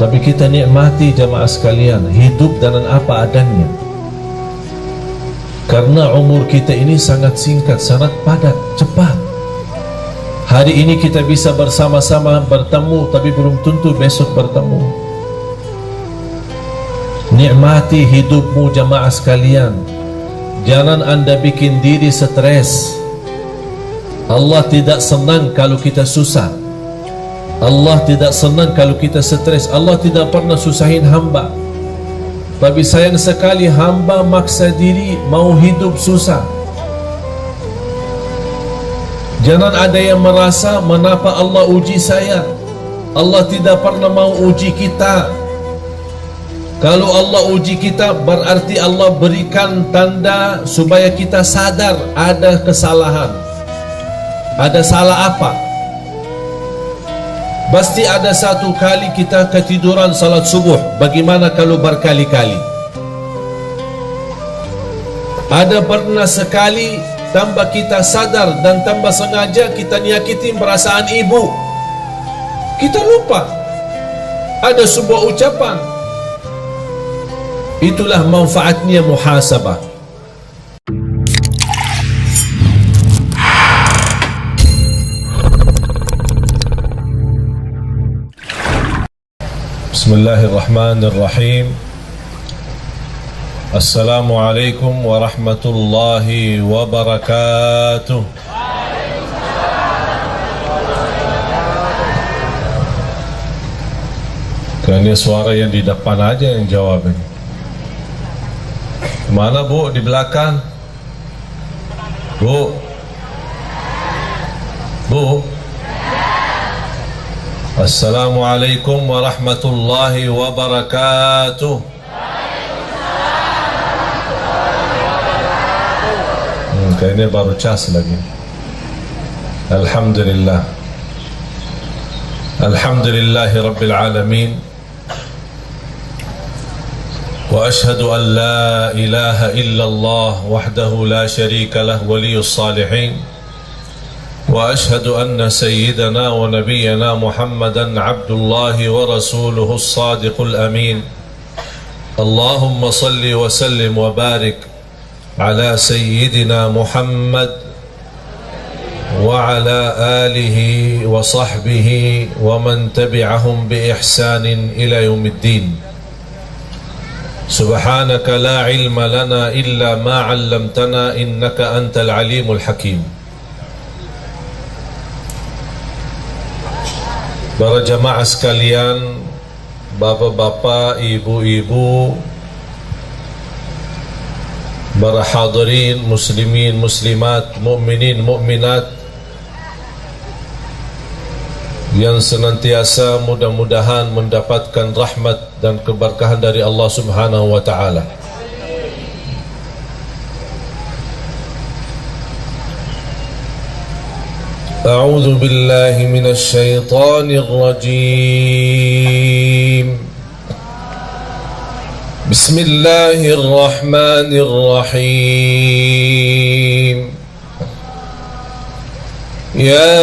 Tapi kita nikmati jamaah sekalian, hidup dengan apa adanya. Karena umur kita ini sangat singkat, sangat padat, cepat. Hari ini kita bisa bersama-sama bertemu, tapi belum tentu besok bertemu. Nikmati hidupmu jamaah sekalian. Jangan anda bikin diri stres. Allah tidak senang kalau kita susah. Allah tidak senang kalau kita stres. Allah tidak pernah susahin hamba. Tapi sayang sekali hamba maksa diri mau hidup susah. Jangan ada yang merasa mengapa Allah uji saya. Allah tidak pernah mau uji kita. Kalau Allah uji kita berarti Allah berikan tanda supaya kita sadar ada kesalahan. Ada salah apa? Pasti ada satu kali kita ketiduran salat subuh. Bagaimana kalau berkali-kali? Ada pernah sekali tanpa kita sadar dan tanpa sengaja kita nyakitin perasaan ibu. Kita lupa. Ada sebuah ucapan. Itulah manfaatnya muhasabah. Bismillahirrahmanirrahim. Assalamualaikum warahmatullahi wabarakatuh. Kayaknya suara yang di depan aja yang jawab ini. Mana bu? Di belakang? Bu? Bu? Assalamualaikum warahmatullahi wabarakatuh. Kayaknya baru cas lagi. Alhamdulillah. Alhamdulillahi Rabbil Alamin. Wa ashhadu an la ilaha illallah wahdahu la sharika lah waliyus salihin. وأشهد أن سيدنا ونبينا محمدا عبد الله ورسوله الصادق الأمين اللهم صل وسلم وبارك على سيدنا محمد وعلى آله وصحبه ومن تبعهم بإحسان إلى يوم الدين سبحانك لا علم لنا إلا ما علمتنا إنك أنت العليم الحكيم. Para jamaah sekalian, bapak-bapak, ibu-ibu, para hadirin, muslimin, muslimat, mukminin, mukminat yang senantiasa mudah-mudahan mendapatkan rahmat dan keberkahan dari Allah Subhanahu wa taala. أعوذ بالله من الشيطان الرجيم بسم الله الرحمن الرحيم يا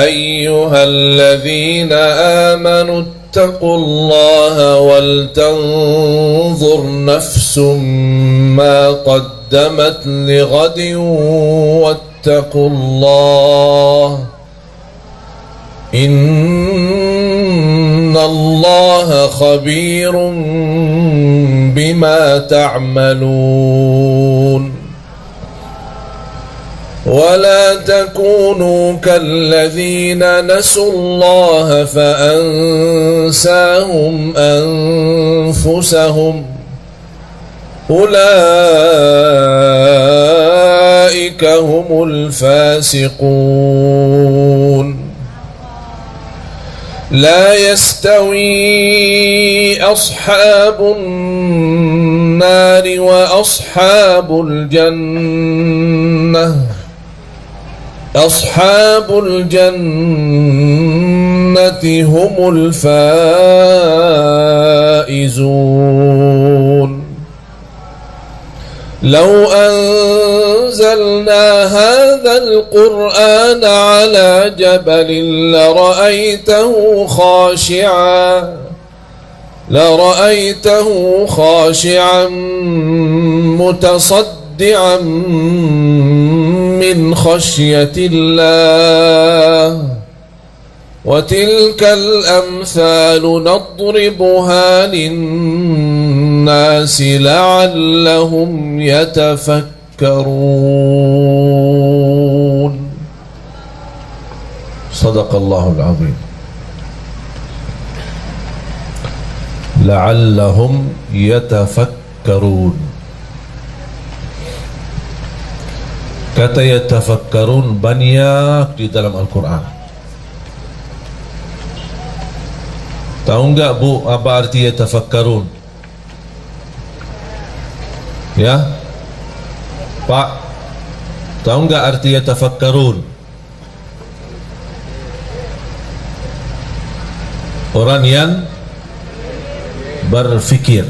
أيها الذين آمنوا اتقوا الله ولتنظر نفس ما قدمت لغد اتقوا الله إن الله خبير بما تعملون ولا تكونوا كالذين نسوا الله فأنساهم أنفسهم أولئك هم الفاسقون لا يستوي أصحاب النار وأصحاب الجنة أصحاب الجنة هم الفائزون لو أنزلنا هذا القرآن على جبل لرأيته خاشعا متصدعا من خشية الله وتلك الأمثال نضربها للناس لعلهم يتفكرون. صدق الله العظيم. لعلهم يتفكرون. Kata yatafakkarun banyak di dalam Al-Quran. Tahu enggak Bu apa arti yatafakkarun? Ya Pak, tahu enggak arti yatafakkarun? Orang yang berfikir.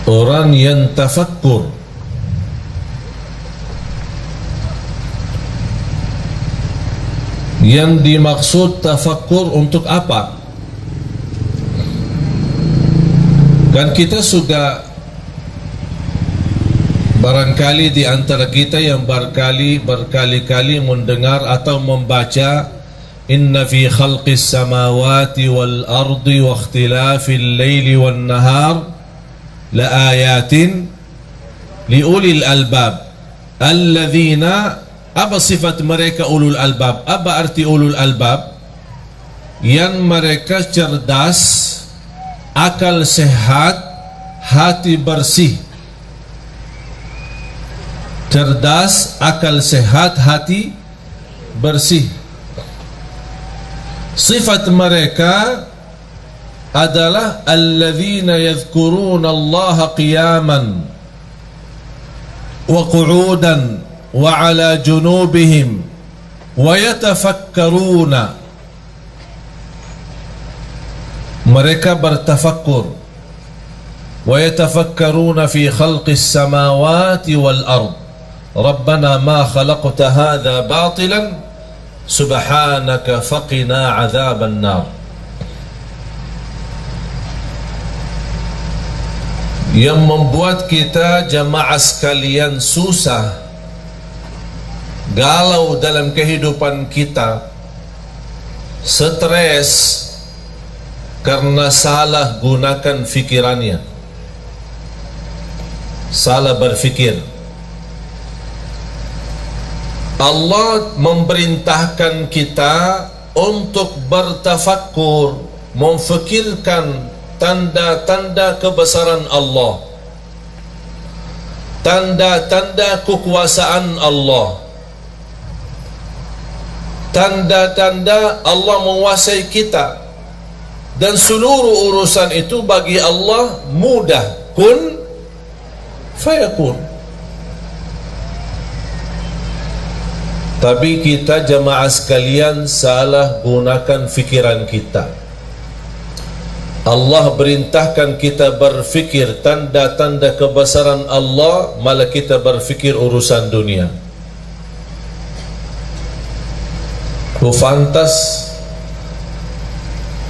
Orang yang tafakkur. Yang dimaksud tafakkur untuk apa? Kan kita sudah barangkali di antara kita yang berkali-kali mendengar atau membaca inna fi khalqis samawati wal ardi wa ikhtilafil laili wan nahar la ayatin li ulil albab alladzina. Apa sifat mereka ulul albab? Apa arti ulul albab? Yang mereka cerdas, akal sehat, hati bersih. Cerdas, akal sehat, hati bersih. Sifat mereka adalah alladzina yadhkuruna Allah qiyaman wa qu'udan wa ala junubihim wa yatafakkaruna. Mereka bertafakkur. Wa yatafakkaruna fi khalqis samawati wal ard. Rabbana ma khalaqta hadha batilan subhanaka faqina adzaban nar. Yang membuat kita jamaah sekalian susah, galau dalam kehidupan kita, stres karena salah gunakan fikirannya, salah berfikir. Allah memerintahkan kita untuk bertafakkur, memfikirkan tanda-tanda kebesaran Allah, tanda-tanda kekuasaan Allah, tanda-tanda Allah menguasai kita, dan seluruh urusan itu bagi Allah mudah, kun fayakun. Tapi kita jamaah sekalian salah gunakan fikiran kita. Allah perintahkan kita berfikir tanda-tanda kebesaran Allah, malah kita berfikir urusan dunia. Pantas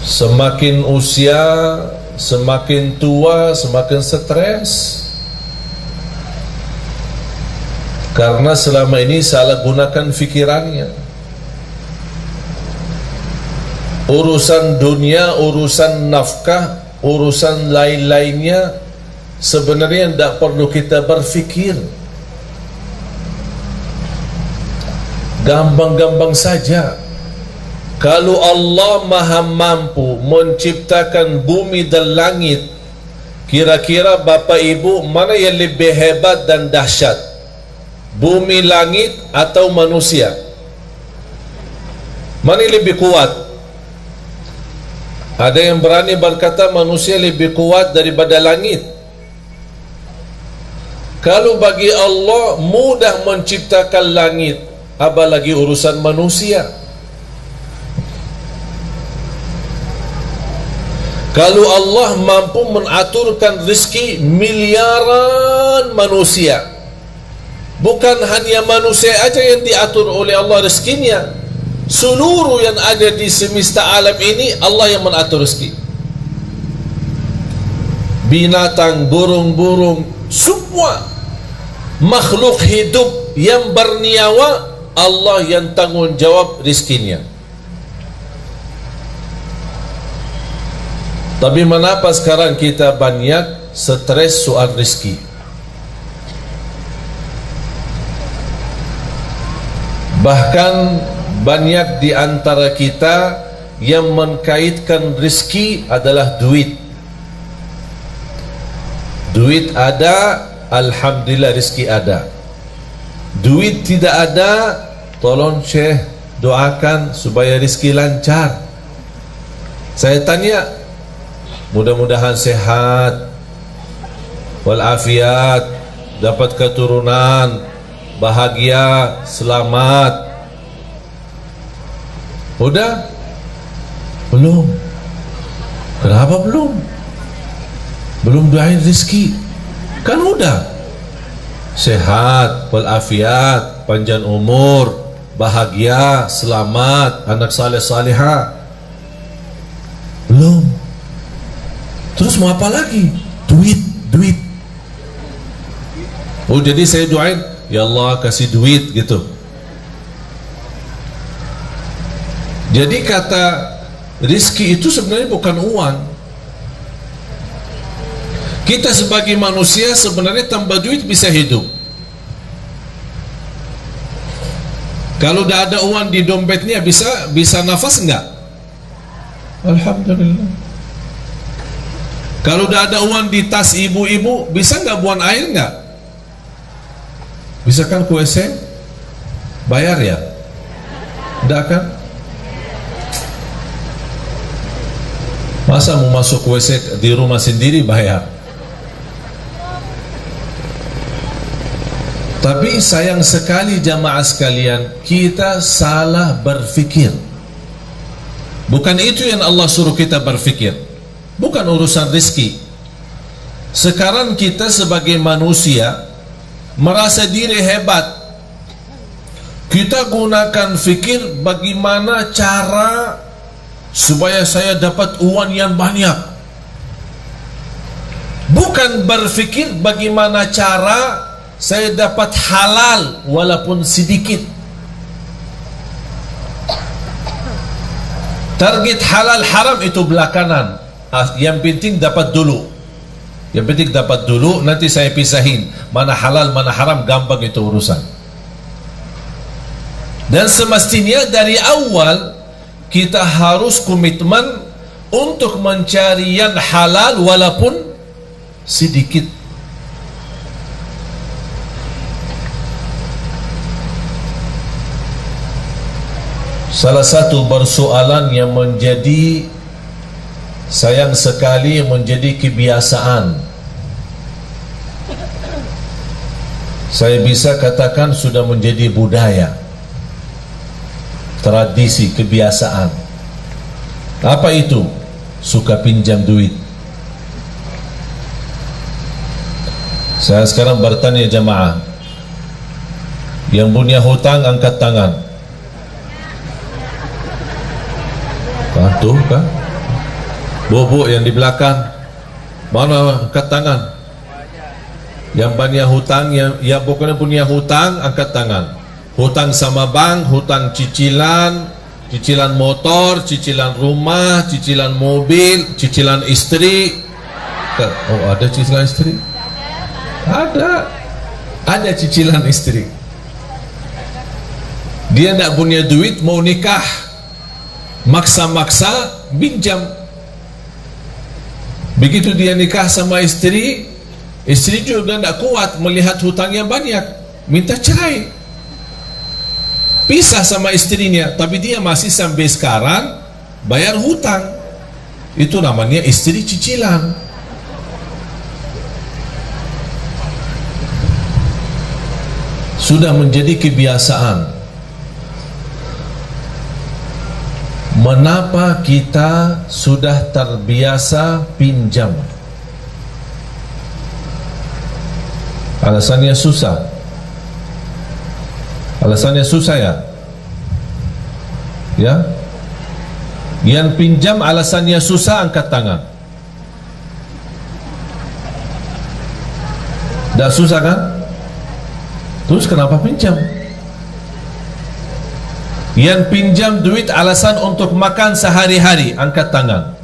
semakin usia, semakin tua, semakin stres, karena selama ini salah gunakan fikirannya. Urusan dunia, urusan nafkah, urusan lain-lainnya sebenarnya tidak perlu kita berfikir. Gampang-gampang saja. Kalau Allah maha mampu menciptakan bumi dan langit, kira-kira Bapak Ibu mana yang lebih hebat dan dahsyat? Bumi, langit atau manusia? Mana yang lebih kuat? Ada yang berani berkata manusia lebih kuat daripada langit. Kalau bagi Allah mudah menciptakan langit, apalagi urusan Kalau Allah mampu mengaturkan rezeki miliaran manusia, bukan hanya manusia aja yang diatur oleh Allah rezekinya, seluruh yang ada di semesta alam ini Allah yang mengatur rezeki. Binatang, burung-burung, semua makhluk hidup yang bernyawa, Allah yang tanggung jawab rezekinya. Tapi kenapa sekarang kita banyak stres soal rezeki? Bahkan banyak di antara kita yang mengkaitkan rezeki adalah duit. Duit ada, alhamdulillah rezeki ada. Duit tidak ada, tolong Syekh doakan supaya rezeki lancar. Saya tanya, mudah-mudahan sehat walafiat, dapat keturunan, bahagia, selamat. Udah? Belum. Kenapa belum? Belum doain rezeki. Kan udah. Sehat walafiat, panjang umur, bahagia, selamat, anak saleh salihah. Belum. Terus mau apa lagi? Duit, duit. Oh, jadi saya doain, ya Allah kasih duit gitu. Jadi kata rezeki itu sebenarnya bukan uang. Kita sebagai manusia sebenarnya tanpa duit bisa hidup. Kalau tidak ada uang di dompetnya bisa nafas enggak? Alhamdulillah. Kalau tidak ada uang di tas ibu-ibu, bisa enggak buang air enggak? Bisa kan ke WC? Bayar ya? Tidak kan? Masa mau masuk WC di rumah sendiri bayar? Tapi sayang sekali jamaah sekalian, kita salah berfikir. Bukan itu yang Allah suruh kita berfikir. Bukan urusan rezeki. Sekarang kita sebagai manusia merasa diri hebat. Kita gunakan fikir bagaimana cara supaya saya dapat uang yang banyak. Bukan berfikir bagaimana cara saya dapat halal walaupun sedikit. Target halal haram itu belakangan. Yang penting dapat dulu. Yang penting dapat dulu, nanti saya pisahin mana halal mana haram, gampang itu urusan. Dan semestinya dari awal kita harus komitmen untuk mencari yang halal walaupun sedikit. Salah satu persoalan yang menjadi sayang sekali menjadi kebiasaan, saya bisa katakan sudah menjadi budaya, tradisi, kebiasaan. Apa itu? Suka pinjam duit. Saya sekarang bertanya jamaah, yang punya hutang angkat tangan. Tuh kan, bobo yang di belakang, mana angkat tangan? Yang banyak hutang, yang pokoknya punya hutang angkat tangan. Hutang sama bank, hutang cicilan, cicilan motor, cicilan rumah, cicilan mobil, cicilan istri. Oh, ada cicilan istri? Ada cicilan istri. Dia tidak punya duit, mau nikah, maksa-maksa pinjam. Begitu dia nikah sama istri, istri juga tidak kuat melihat hutangnya banyak, minta cerai, pisah sama istrinya. Tapi dia masih sampai sekarang bayar hutang. Itu namanya istri cicilan. Sudah menjadi kebiasaan. Mengapa kita sudah terbiasa pinjam? Alasannya susah. Alasannya susah ya? Ya? Yang pinjam alasannya susah, angkat tangan. Dah susah kan? Terus kenapa pinjam? Yang pinjam duit alasan untuk makan sehari-hari, angkat tangan.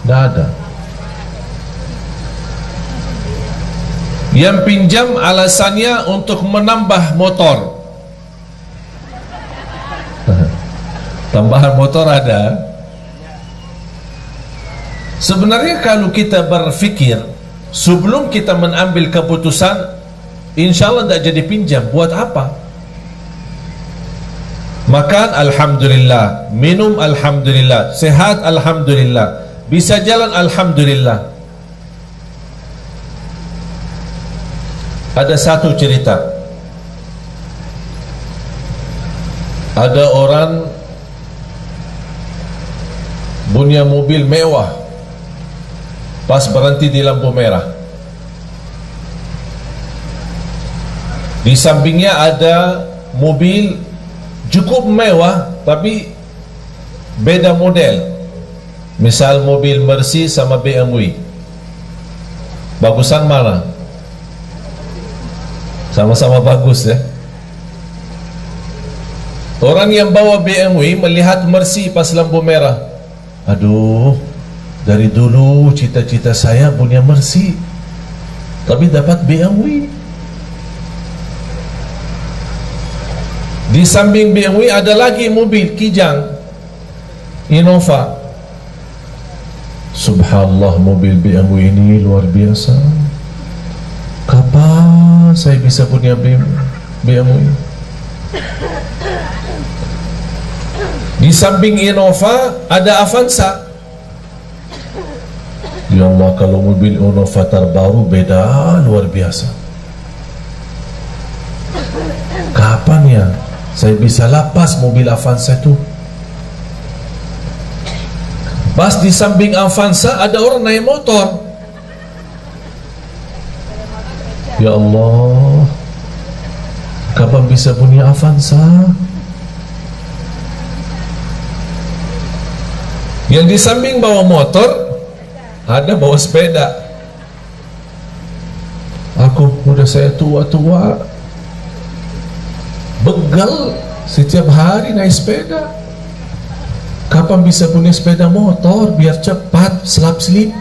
Dah ada. Yang pinjam alasannya untuk menambah motor. Tambahan motor ada. Sebenarnya kalau kita berfikir sebelum kita mengambil keputusan, insya Allah tidak jadi pinjam. Buat apa? Makan alhamdulillah, minum alhamdulillah, sehat alhamdulillah, bisa jalan alhamdulillah. Ada satu cerita. Ada orang punya mobil mewah, pas berhenti di lampu merah. Di sampingnya ada mobil cukup mewah tapi beda model. Misal mobil Mercy sama BMW. Bagusan mana? Sama-sama bagus ya. Orang yang bawa BMW melihat Mercy pas lampu merah. Aduh, dari dulu cita-cita saya punya Mercy, tapi dapat BMW. Di samping BMW ada lagi mobil Kijang, Innova. Subhanallah, mobil BMW ini luar biasa. Kapan saya bisa punya BMW? Di samping Innova ada Avanza. Ya Allah, kalau mobil Innova terbaru beda luar biasa. Kapan ya saya bisa lapas mobil Avanza itu? Pas di samping Avanza ada orang naik motor. Ya Allah, kapan bisa punya Avanza? Yang di samping bawa motor, ada bawa sepeda. Aku udah saya tua-tua, begal setiap hari naik sepeda. Kapan bisa punya sepeda motor biar cepat selap-selip?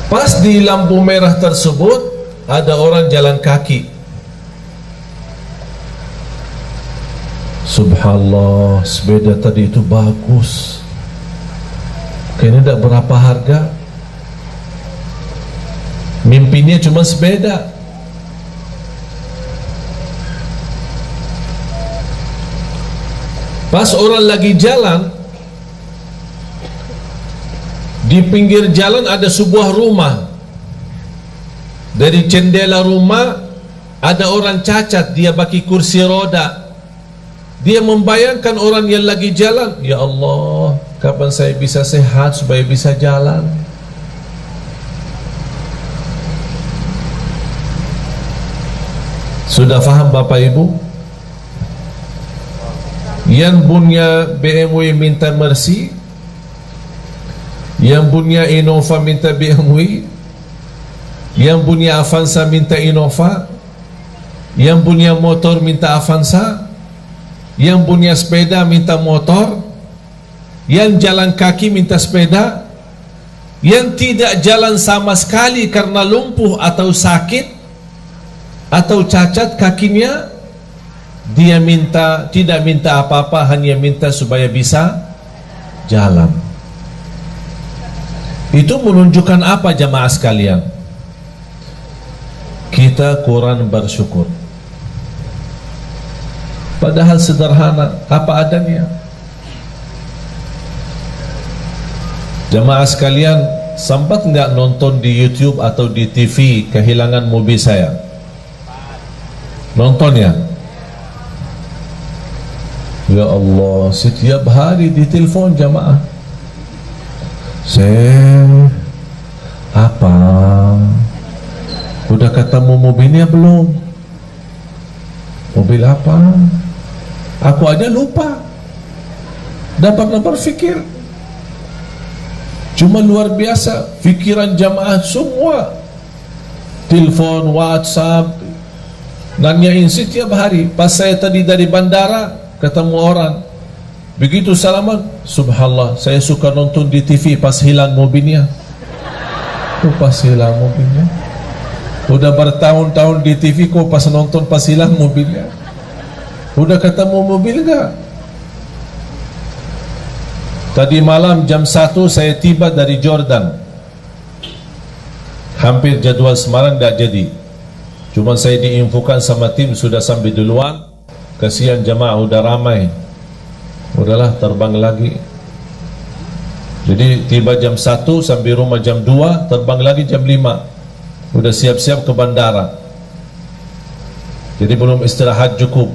Pas di lampu merah tersebut ada orang jalan kaki. Subhanallah, sepeda tadi itu bagus. Kayaknya tidak berapa harga. Mimpinya cuma sepeda. Pas orang lagi jalan, di pinggir jalan ada sebuah rumah. Dari jendela rumah ada orang cacat, dia pakai kursi roda. Dia membayangkan orang yang lagi jalan, ya Allah, kapan saya bisa sehat supaya bisa jalan? Sudah faham Bapak Ibu? Yang punya BMW minta Mercy, yang punya Innova minta BMW, yang punya Avanza minta Innova, yang punya motor minta Avanza, yang punya sepeda minta motor, yang jalan kaki minta sepeda, yang tidak jalan sama sekali karena lumpuh atau sakit atau cacat kakinya, dia minta, tidak minta apa-apa, hanya minta supaya bisa jalan. Itu menunjukkan apa jamaah sekalian? Kita kurang bersyukur. Padahal sederhana, apa adanya. Jamaah sekalian, sempat nggak nonton di YouTube atau di TV kehilangan mobil saya? nontonnya. Ya Allah, setiap hari ditelepon jamaah. Apa? Udah ketemu mobilnya belum? Mobil apa? Aku aja lupa. Dapat berpikir. Cuma luar biasa fikiran jamaah semua. Telepon, WhatsApp, nanyain setiap hari. Pas saya tadi dari bandara ketemu orang, begitu salaman, subhanallah, saya suka nonton di TV pas hilang mobilnya. Pas hilang mobilnya. Udah bertahun-tahun di TV kok pas nonton pas hilang mobilnya. Udah ketemu mobil enggak? Tadi malam jam 1 saya tiba dari Jordan. Hampir jadwal Semarang enggak jadi. Cuma saya diinfokan sama tim sudah sampai duluan. Kasihan jamaah udah ramai. Udahlah terbang lagi. Jadi tiba jam 1 sampai rumah jam 2, terbang lagi jam 5. Udah siap-siap ke bandara. Jadi belum istirahat cukup.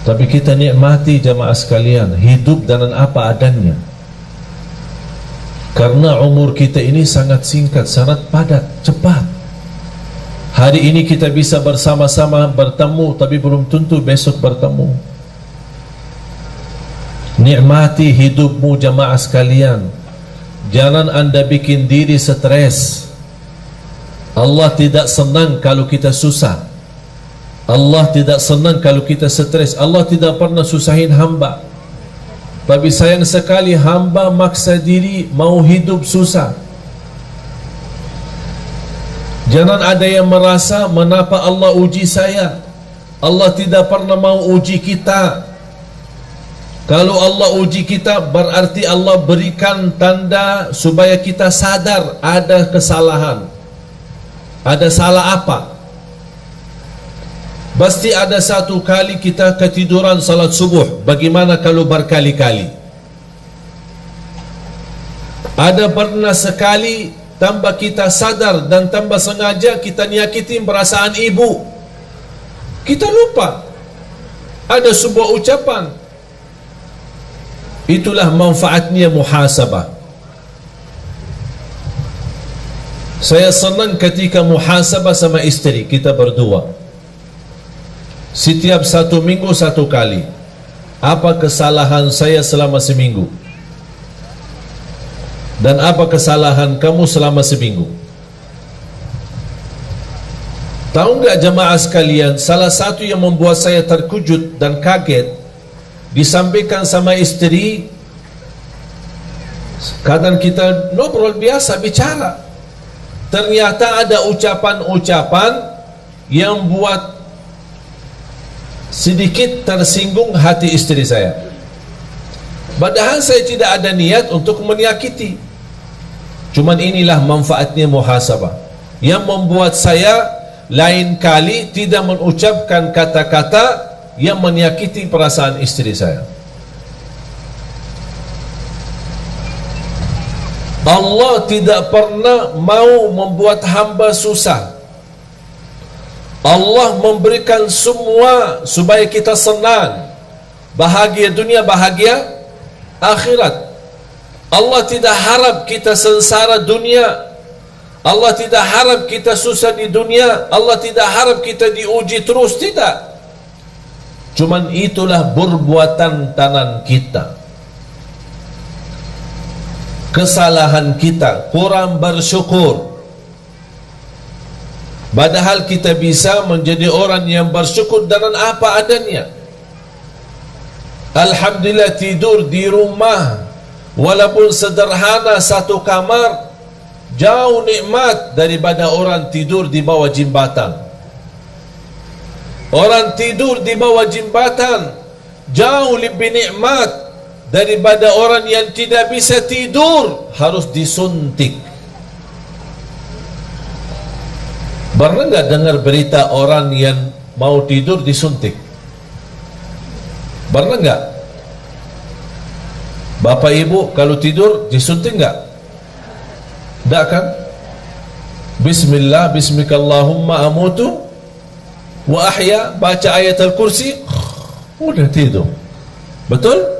Tapi kita nikmati jamaah sekalian, hidup dengan apa adanya. Karena umur kita ini sangat singkat, sangat padat, cepat. Hari ini kita bisa bersama-sama bertemu, tapi belum tentu besok bertemu. Nikmati hidupmu jamaah sekalian. Jangan anda bikin diri stres. Allah tidak senang kalau kita susah. Allah tidak senang kalau kita stres. Allah tidak pernah susahin hamba. Tapi sayang sekali hamba maksa diri mau hidup susah. Jangan ada yang merasa mengapa Allah uji saya. Allah tidak pernah mau uji kita. Kalau Allah uji kita berarti Allah berikan tanda supaya kita sadar ada kesalahan. Ada salah apa? Pasti ada satu kali kita ketiduran salat subuh. Bagaimana kalau berkali-kali? Ada pernah sekali tanpa kita sadar dan tanpa sengaja kita nyakitin perasaan ibu. Kita lupa. Ada sebuah ucapan. Itulah manfaatnya muhasabah. Saya senang ketika muhasabah sama istri kita berdua. Setiap 1 minggu 1 kali. Apa kesalahan saya selama seminggu? Dan apa kesalahan kamu selama seminggu? Tahu enggak jamaah sekalian, salah satu yang membuat saya terkejut dan kaget, disampaikan sama istri. Kadang kita ngobrol biasa bicara, ternyata ada ucapan-ucapan yang buat sedikit tersinggung hati istri saya. Padahal saya tidak ada niat untuk menyakiti. Cuman inilah manfaatnya muhasabah yang membuat saya lain kali tidak mengucapkan kata-kata yang menyakiti perasaan istri saya. Allah tidak pernah mau membuat hamba susah. Allah memberikan semua supaya kita senang, bahagia dunia, bahagia akhirat. Allah tidak harap kita sengsara dunia. Allah tidak harap kita susah di dunia. Allah tidak harap kita diuji terus, tidak. Cuman itulah perbuatan tangan kita, kesalahan kita, kurang bersyukur. Padahal kita bisa menjadi orang yang bersyukur dengan apa adanya. Alhamdulillah tidur di rumah walaupun sederhana 1 kamar jauh nikmat daripada orang tidur di bawah jembatan. Orang tidur di bawah jembatan jauh lebih nikmat daripada orang yang tidak bisa tidur harus disuntik. Pernah enggak dengar berita orang yang mau tidur disuntik? Pernah enggak? Bapak ibu kalau tidur disuntik enggak? Enggak kan? Bismillah, bismikallahumma amutu wa ahya, baca ayat al-kursi, udah tidur. Betul?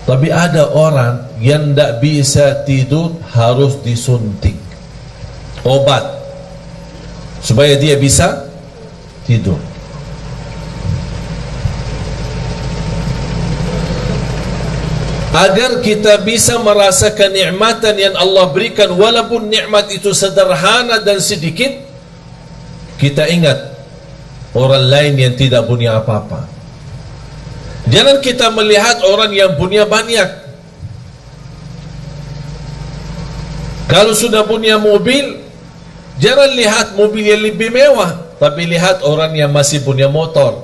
Tapi ada orang yang tidak bisa tidur, harus disuntik obat supaya dia bisa tidur. Agar kita bisa merasakan nikmatan yang Allah berikan, walaupun nikmat itu sederhana dan sedikit, kita ingat orang lain yang tidak punya apa-apa. Jangan kita melihat orang yang punya banyak. Kalau sudah punya mobil, jangan lihat mobil yang lebih mewah, tapi lihat orang yang masih punya motor.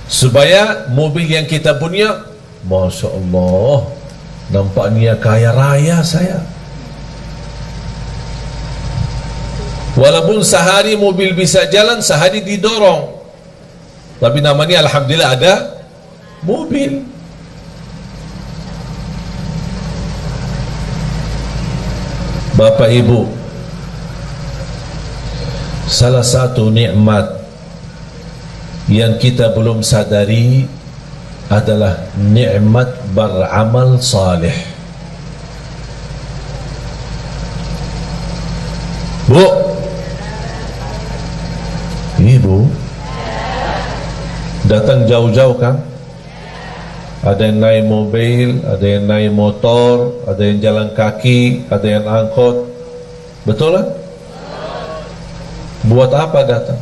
Supaya mobil yang kita punya, Masya Allah, nampaknya kaya raya saya. Walaupun sehari mobil bisa jalan, sehari didorong, tapi namanya alhamdulillah ada mobil. Bapak Ibu, salah satu nikmat yang kita belum sadari adalah nikmat beramal saleh. Bu, Ibu datang jauh-jauh kan? Ada yang naik mobil, ada yang naik motor, ada yang jalan kaki, ada yang angkot. Betul kan? Buat apa datang?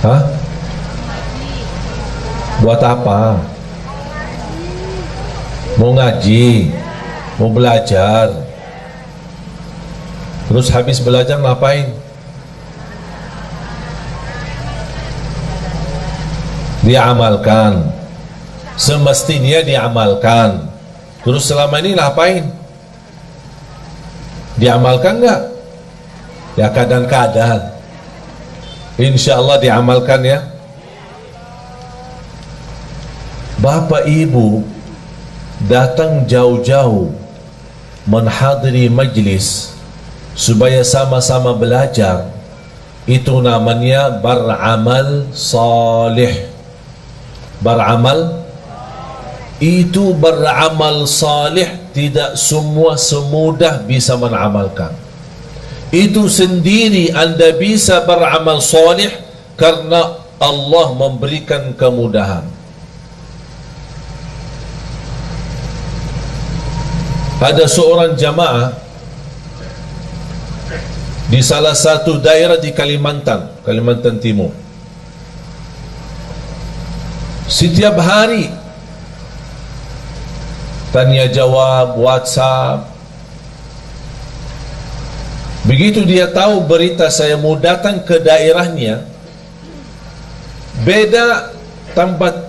Hah? Buat apa? Mau ngaji, mau belajar. Terus habis belajar ngapain? Diamalkan. Semestinya diamalkan. Terus selama ini ngapain? Diamalkan enggak? Ya kadang-kadang. Insya Allah diamalkan ya. Bapak Ibu datang jauh-jauh menghadiri majlis supaya sama-sama belajar, itu namanya beramal salih. Beramal itu beramal salih, tidak semua semudah bisa mengamalkan. Itu sendiri Anda bisa beramal salih karena Allah memberikan kemudahan. Ada seorang jamaah di salah satu daerah di Kalimantan Timur. Setiap hari tanya jawab, WhatsApp. Begitu dia tahu berita saya mau datang ke daerahnya, beda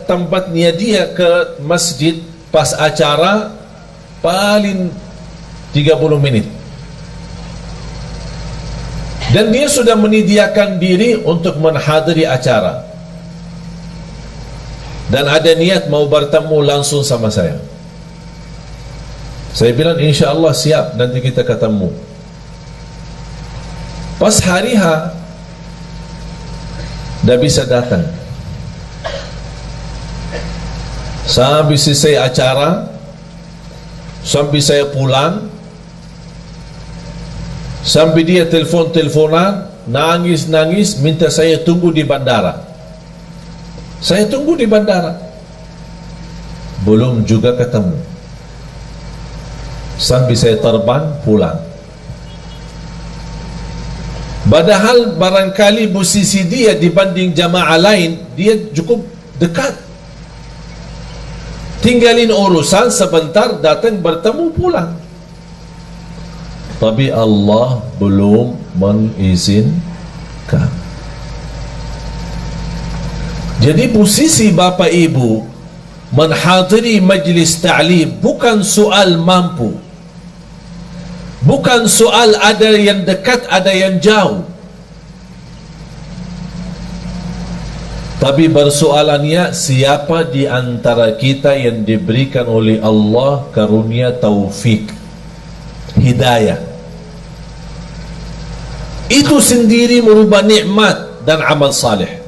tempatnya dia ke masjid pas acara paling 30 menit. Dan dia sudah menyediakan diri untuk menghadiri acara. Dan ada niat mau bertemu langsung sama saya. Saya bilang insya Allah siap, nanti kita ketemu. Pas hari H dah bisa datang. Sampai selesai acara, sampai saya pulang, sampai dia telponan, nangis, minta saya tunggu di bandara. Saya tunggu di bandara, belum juga ketemu. Sampai saya terbang pulang. Padahal barangkali posisi dia dibanding jamaah lain, dia cukup dekat. Tinggalin urusan sebentar, datang bertemu pulang. Tapi Allah belum mengizinkan. Jadi posisi Bapak Ibu menghadiri majlis ta'lim bukan soal mampu, bukan soal ada yang dekat ada yang jauh, tapi persoalannya siapa di antara kita yang diberikan oleh Allah karunia taufik, hidayah. Itu sendiri merubah nikmat dan amal saleh.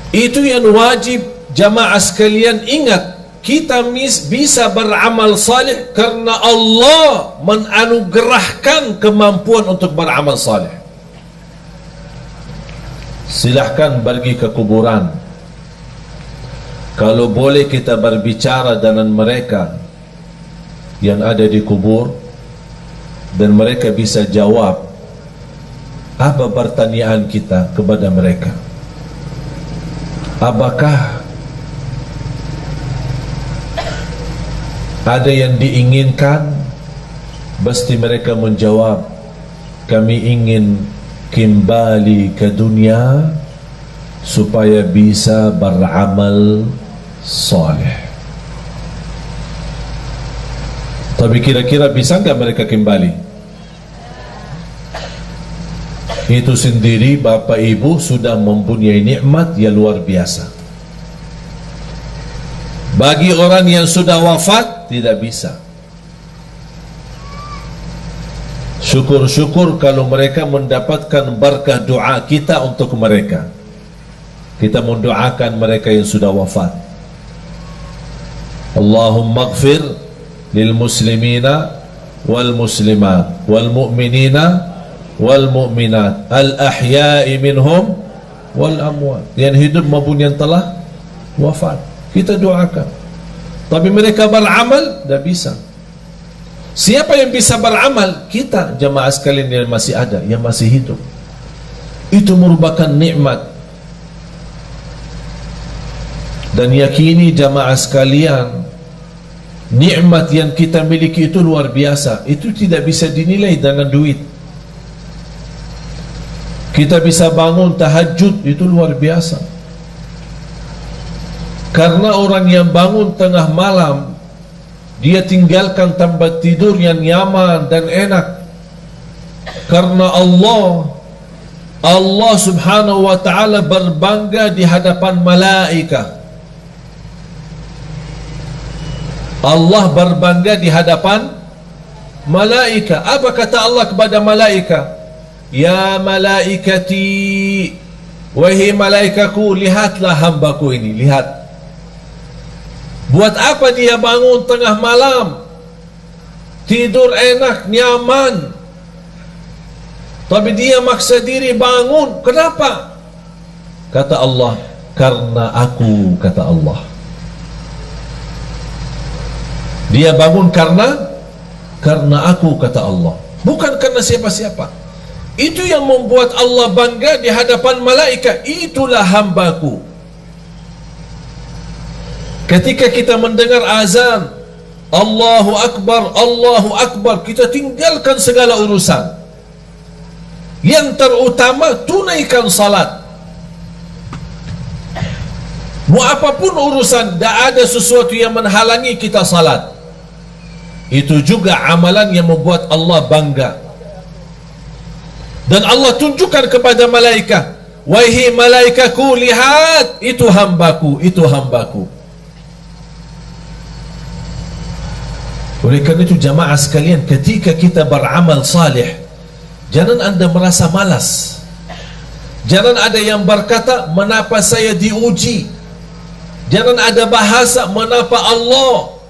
Itu yang wajib jamaah sekalian ingat. Kita bisa beramal saleh karena Allah menganugerahkan kemampuan untuk beramal saleh. Silahkan pergi ke kuburan. Kalau boleh kita berbicara dengan mereka yang ada di kubur, dan mereka bisa jawab apa pertanyaan kita kepada mereka. Apakah ada yang diinginkan? Pasti mereka menjawab, kami ingin kembali ke dunia supaya bisa beramal saleh. Tapi kira-kira bisa nggak mereka kembali? Itu sendiri Bapak Ibu sudah mempunyai nikmat yang luar biasa. Bagi orang yang sudah wafat tidak bisa. Syukur-syukur kalau mereka mendapatkan berkah doa kita untuk mereka. Kita mendoakan mereka yang sudah wafat. Allahumma ighfir lil muslimina wal muslimat wal mu'minina wal mu'minat al ahya'i minhum wal amwat. Yang hidup maupun yang telah wafat kita doakan. Tapi mereka beramal tidak bisa. Siapa yang bisa beramal? Kita jamaah sekalian yang masih ada, yang masih hidup. Itu merupakan nikmat. Dan yakini jamaah sekalian, nikmat yang kita miliki itu luar biasa. Itu tidak bisa dinilai dengan duit. Kita bisa bangun tahajud, itu luar biasa. Karena orang yang bangun tengah malam, dia tinggalkan tempat tidur yang nyaman dan enak. Karena Allah subhanahu wa ta'ala berbangga di hadapan malaikat. Allah berbangga di hadapan malaikat. Apa kata Allah kepada malaikat? Ya malaikati, wahai malaikaku, lihatlah hambaku ini, lihat. Buat apa dia bangun tengah malam, tidur enak, nyaman, tapi dia maksa diri bangun. Kenapa? Kata Allah, karena aku, kata Allah. Dia bangun karena aku, kata Allah, bukan karena siapa-siapa. Itu yang membuat Allah bangga di hadapan malaikat. Itulah hambaku. Ketika kita mendengar azan Allahu Akbar, Allahu Akbar, kita tinggalkan segala urusan. Yang terutama tunaikan salat. Mau apapun urusan, tidak ada sesuatu yang menghalangi kita salat. Itu juga amalan yang membuat Allah bangga. Dan Allah tunjukkan kepada malaikat, wahai malaikatku, lihat, itu hambaku, itu hambaku. Oleh karena itu jamaah sekalian, ketika kita beramal saleh, jangan anda merasa malas. Jangan ada yang berkata, mengapa saya diuji? Jangan ada bahasa, mengapa Allah?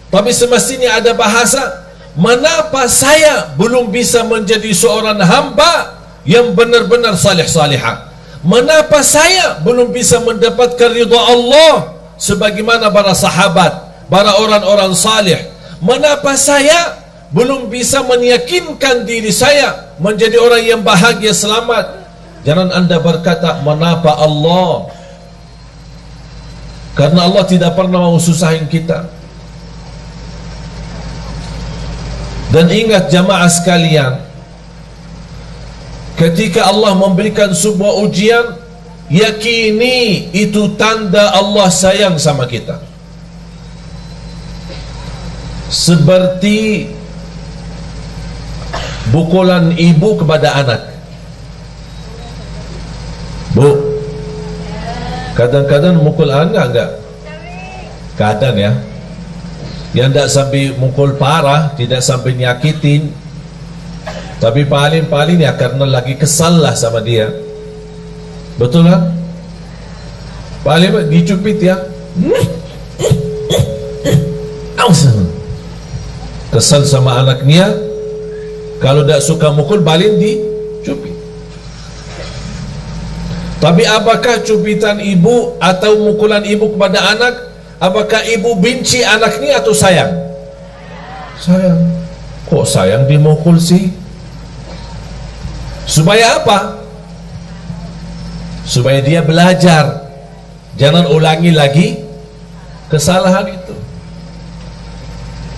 Tapi semestinya ada bahasa, mengapa saya belum bisa menjadi seorang hamba yang benar-benar saleh-salihah? Mengapa saya belum bisa mendapatkan ridha Allah sebagaimana para sahabat, para orang-orang saleh? Mengapa saya belum bisa meyakinkan diri saya menjadi orang yang bahagia selamat? Jangan anda berkata, mengapa Allah? Karena Allah tidak pernah mau susahin kita. Dan ingat jamaah sekalian, ketika Allah memberikan sebuah ujian, yakini itu tanda Allah sayang sama kita. Seperti pukulan ibu kepada anak. Bu, kadang-kadang mukul anak enggak? Kadang ya. Yang tidak sampai mukul parah, tidak sampai nyakitin. Tapi paling-paling ya karena lagi kesal lah sama dia. Betul kan? Paling dicubit ya. Kesal sama anaknya. Kalau tak suka mukul, paling dicubit. Tapi apakah cubitan ibu atau mukulan ibu kepada anak, apakah ibu benci anaknya atau sayang? Sayang. Kok sayang dimukul sih? Supaya apa? Supaya dia belajar, jangan ulangi lagi kesalahan itu.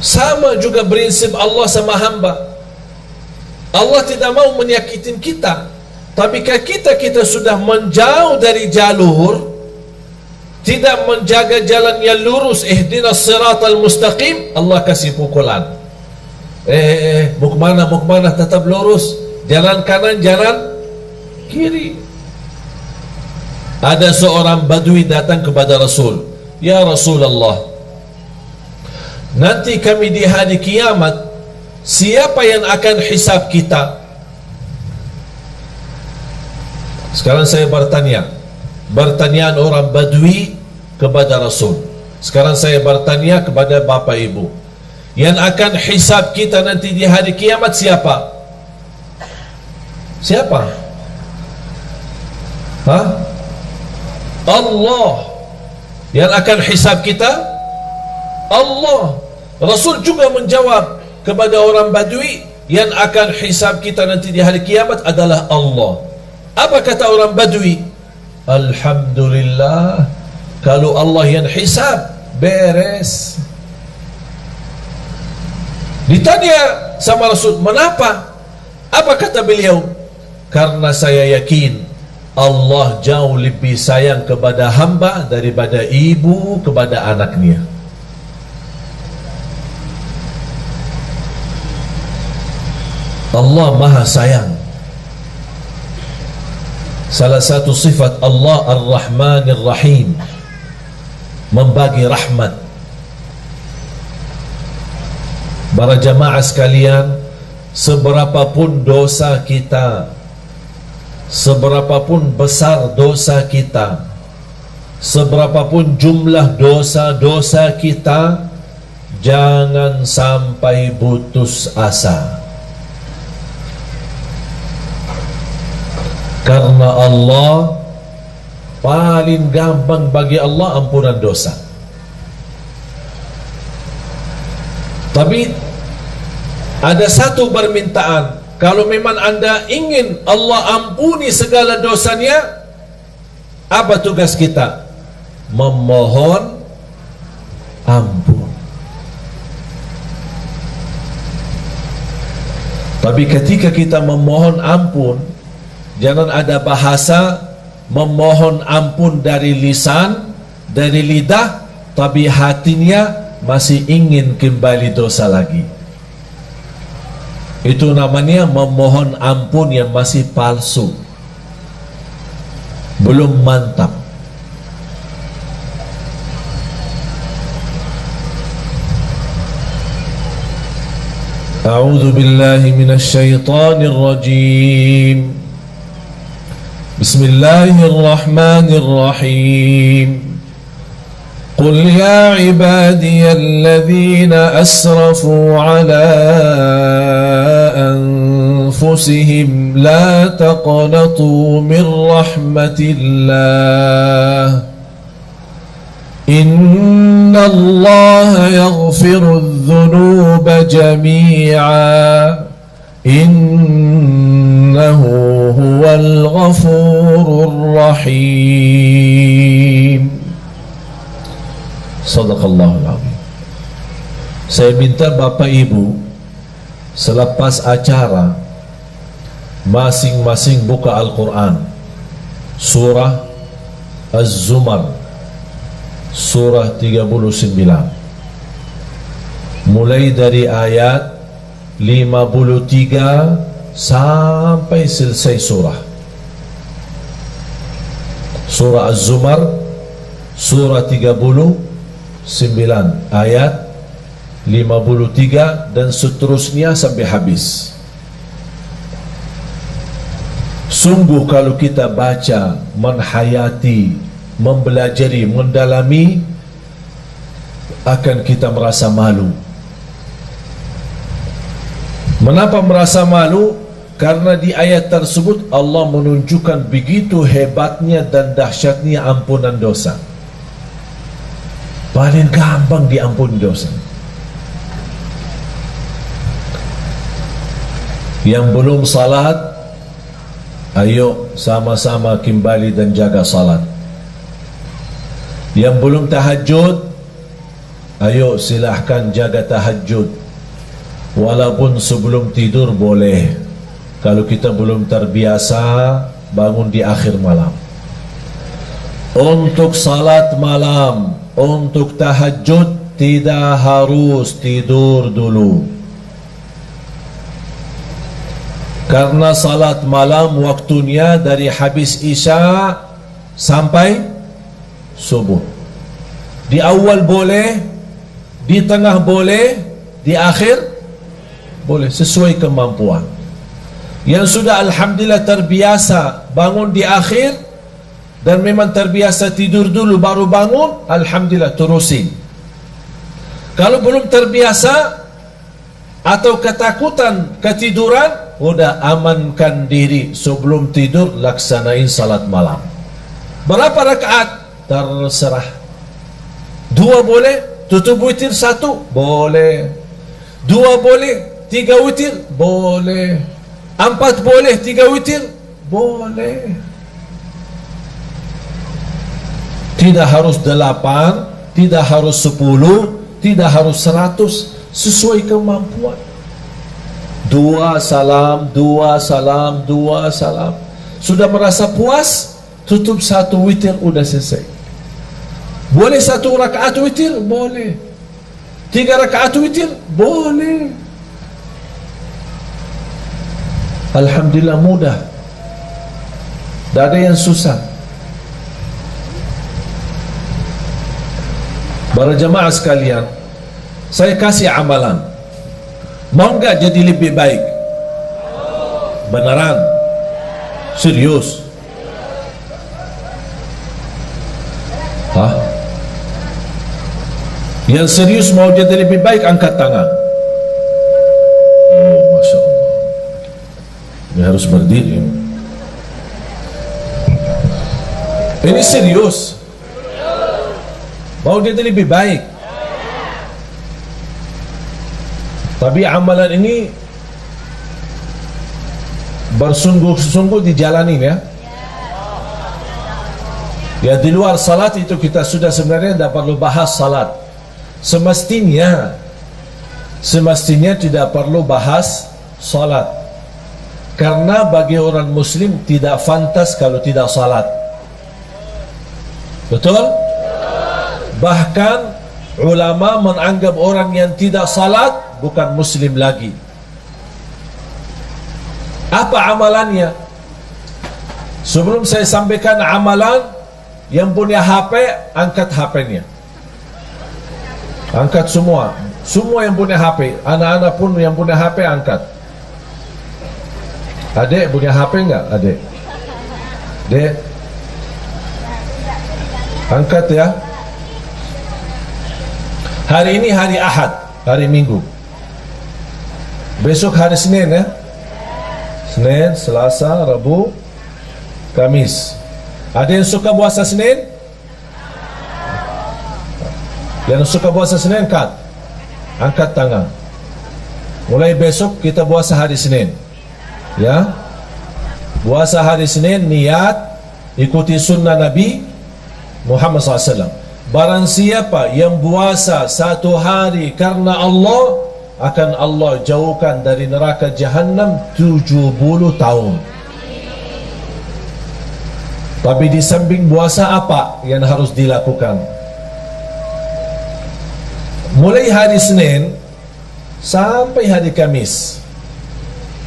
Sama juga prinsip Allah sama hamba. Allah tidak mau menyakitin kita. Tapi kalau kita sudah menjauh dari jalur, tidak menjaga jalan yang lurus, ihdinas siratal mustaqim, Allah kasih pukulan. Mau kemana, tetap lurus. Jalan kanan, jalan kiri. Ada seorang badui datang kepada Rasul. Ya Rasulullah, nanti kami di hari kiamat, siapa yang akan hisab kita? Sekarang saya bertanya, pertanyaan orang badui kepada Rasul. Sekarang saya bertanya kepada bapak ibu, yang akan hisab kita nanti di hari kiamat siapa? Siapa? Hah? Allah. Yang akan hisab kita Allah. Rasul juga menjawab kepada orang badui, yang akan hisab kita nanti di hari kiamat adalah Allah. Apa kata orang badui? Alhamdulillah, kalau Allah yang hisab, beres. Ditanya sama Rasul, kenapa? Apa kata beliau? Karena saya yakin Allah jauh lebih sayang kepada hamba daripada ibu kepada anaknya. Allah maha sayang. Salah satu sifat Allah Ar-Rahmanir Rahim, membagi rahmat. Para jamaah sekalian, seberapapun dosa kita, seberapapun besar dosa kita, seberapapun jumlah dosa-dosa kita, jangan sampai putus asa. Karena Allah paling gampang bagi Allah ampunan dosa. Tapi ada satu permintaan, kalau memang anda ingin Allah ampuni segala dosanya, apa tugas kita? Memohon ampun. Tapi ketika kita memohon ampun, jangan ada bahasa memohon ampun dari lisan, dari lidah, tapi hatinya masih ingin kembali dosa lagi. Itu namanya memohon ampun yang masih palsu, belum mantap. A'udzu billahi minasy syaithanir rajim. Bismillahirrahmanirrahim. قل يا عبادي الذين أسرفوا على أنفسهم لا تقنطوا من رحمة الله إن الله يغفر الذنوب جميعا إنه هو الغفور الرحيم. Sadaqallahul Azim. Saya minta Bapak Ibu selepas acara masing-masing buka Al-Quran, surah Az-Zumar, surah 39, mulai dari ayat 53 sampai selesai surah. Surah Az-Zumar, surah 39 ayat 53 dan seterusnya sampai habis. Sungguh kalau kita baca, menhayati, mempelajari, mendalami, akan kita merasa malu. Mengapa merasa malu? Karena di ayat tersebut Allah menunjukkan begitu hebatnya dan dahsyatnya ampunan dosa. Paling gampang diampuni dosa. Yang belum salat, ayo sama-sama kembali dan jaga salat. Yang belum tahajud, ayo silahkan jaga tahajud. Walaupun sebelum tidur boleh. Kalau kita belum terbiasa bangun di akhir malam. Untuk salat malam, untuk tahajud tidak harus tidur dulu. Karena salat malam waktunya dari habis Isya sampai subuh. Di awal boleh, di tengah boleh, di akhir boleh, sesuai kemampuan. Yang sudah alhamdulillah terbiasa bangun di akhir dan memang terbiasa tidur dulu baru bangun, alhamdulillah terusin. Kalau belum terbiasa atau ketakutan ketiduran, udah amankan diri sebelum tidur, laksanain salat malam. Berapa rakaat? Terserah. 2 boleh, tutup witir 1 boleh, 2 boleh, 3 witir boleh, 4 boleh, 3 witir boleh. Tidak harus 8, tidak harus 10, tidak harus 100, sesuai kemampuan. 2 salam, 2 salam, 2 salam. Sudah merasa puas, tutup 1 witir, udah selesai. Boleh 1 rakaat witir? Boleh. 3 rakaat witir? Boleh. Alhamdulillah mudah. Tak ada yang susah. Para jemaah sekalian, saya kasih amalan. Mau enggak jadi lebih baik? Beneran? Serius? Hah? Yang serius mau jadi lebih baik angkat tangan. Oh, Masya Allah. Ini harus berdiri. Ini serius. Mau jadi lebih baik. Tapi amalan ini bersungguh-sungguh dijalanin ya. Ya di luar salat itu kita sudah sebenarnya tidak perlu bahas salat. Semestinya tidak perlu bahas salat. Karena bagi orang muslim tidak fantas kalau tidak salat. Betul? Bahkan ulama menganggap orang yang tidak salat bukan muslim lagi. Apa amalannya? Sebelum saya sampaikan amalan, yang punya HP angkat HP-nya. Angkat semua. Semua yang punya HP, anak-anak pun yang punya HP angkat. Adik punya HP enggak? Adik? Dek? Angkat ya. Hari ini hari Ahad, hari Minggu. Besok hari Senin ya. Senin, Selasa, Rabu, Kamis. Ada yang suka puasa Senin? Yang suka puasa Senin angkat. Angkat tangan. Mulai besok kita puasa hari Senin. Ya. Puasa hari Senin niat ikuti sunnah Nabi Muhammad SAW. Barang siapa yang puasa 1 hari karena Allah, akan Allah jauhkan dari neraka Jahannam 70 tahun. Tapi di samping puasa apa yang harus dilakukan? Mulai hari Senin sampai hari Kamis,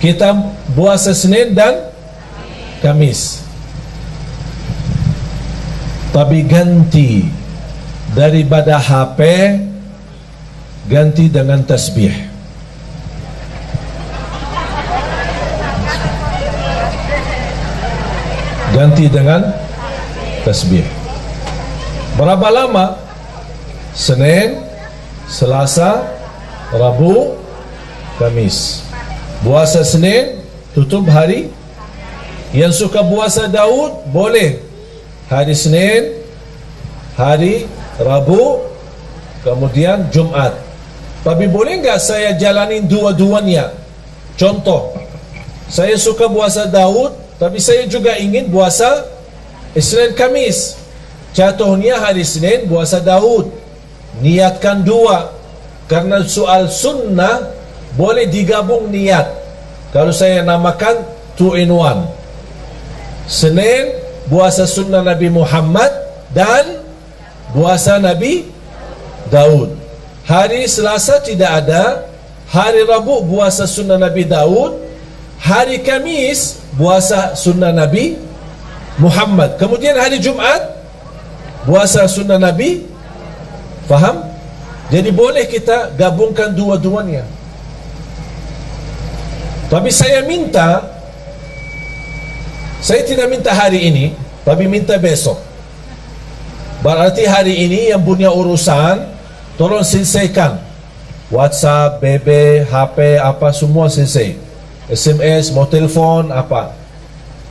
kita puasa Senin dan Kamis. Tapi ganti daripada HP, ganti dengan tasbih. Ganti dengan tasbih. Berapa lama? Senin, Selasa, Rabu, Kamis. Puasa Senin, tutup hari. Yang suka puasa Daud boleh hari Senin, hari Rabu, kemudian Jumat. Tapi boleh enggak saya jalanin dua-duanya? Contoh, saya suka puasa Daud, tapi saya juga ingin puasa Isnin Kamis. Jatuhnya hari Senin puasa Daud. Niatkan dua. Karena soal sunnah boleh digabung niat. Kalau saya namakan 2 in 1. Senin puasa sunnah Nabi Muhammad dan puasa Nabi Daud. Hari Selasa tidak ada. Hari Rabu puasa sunnah Nabi Daud. Hari Kamis puasa sunnah Nabi Muhammad. Kemudian hari Jumat puasa sunnah Nabi. Faham? Jadi boleh kita gabungkan dua-duanya. Tapi saya tidak minta hari ini, tapi minta besok. Berarti hari ini yang punya urusan tolong selesaikan. WhatsApp, BB, HP, apa semua selesai. SMS, mau telepon, apa.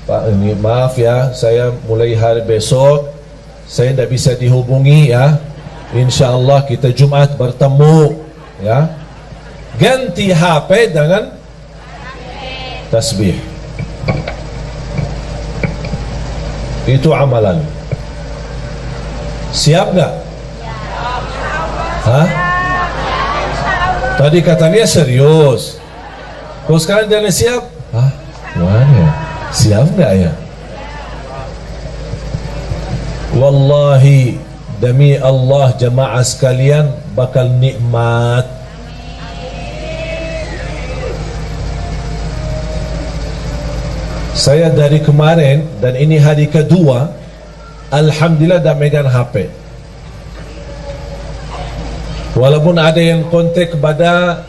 Pak, ini maaf ya, saya mulai hari besok saya tidak bisa dihubungi ya. InsyaAllah kita Jumat bertemu ya. Ganti HP dengan tasbih. Itu amalan. Siap nggak? Hah? Tadi katanya serius. Kau sekarang jangan siap? Hah? Mana? Siap nggak ya? Wallahi, demi Allah jemaah sekalian bakal nikmat. Saya dari kemarin dan ini hari kedua, alhamdulillah dah megang HP. Walaupun ada yang kontak kepada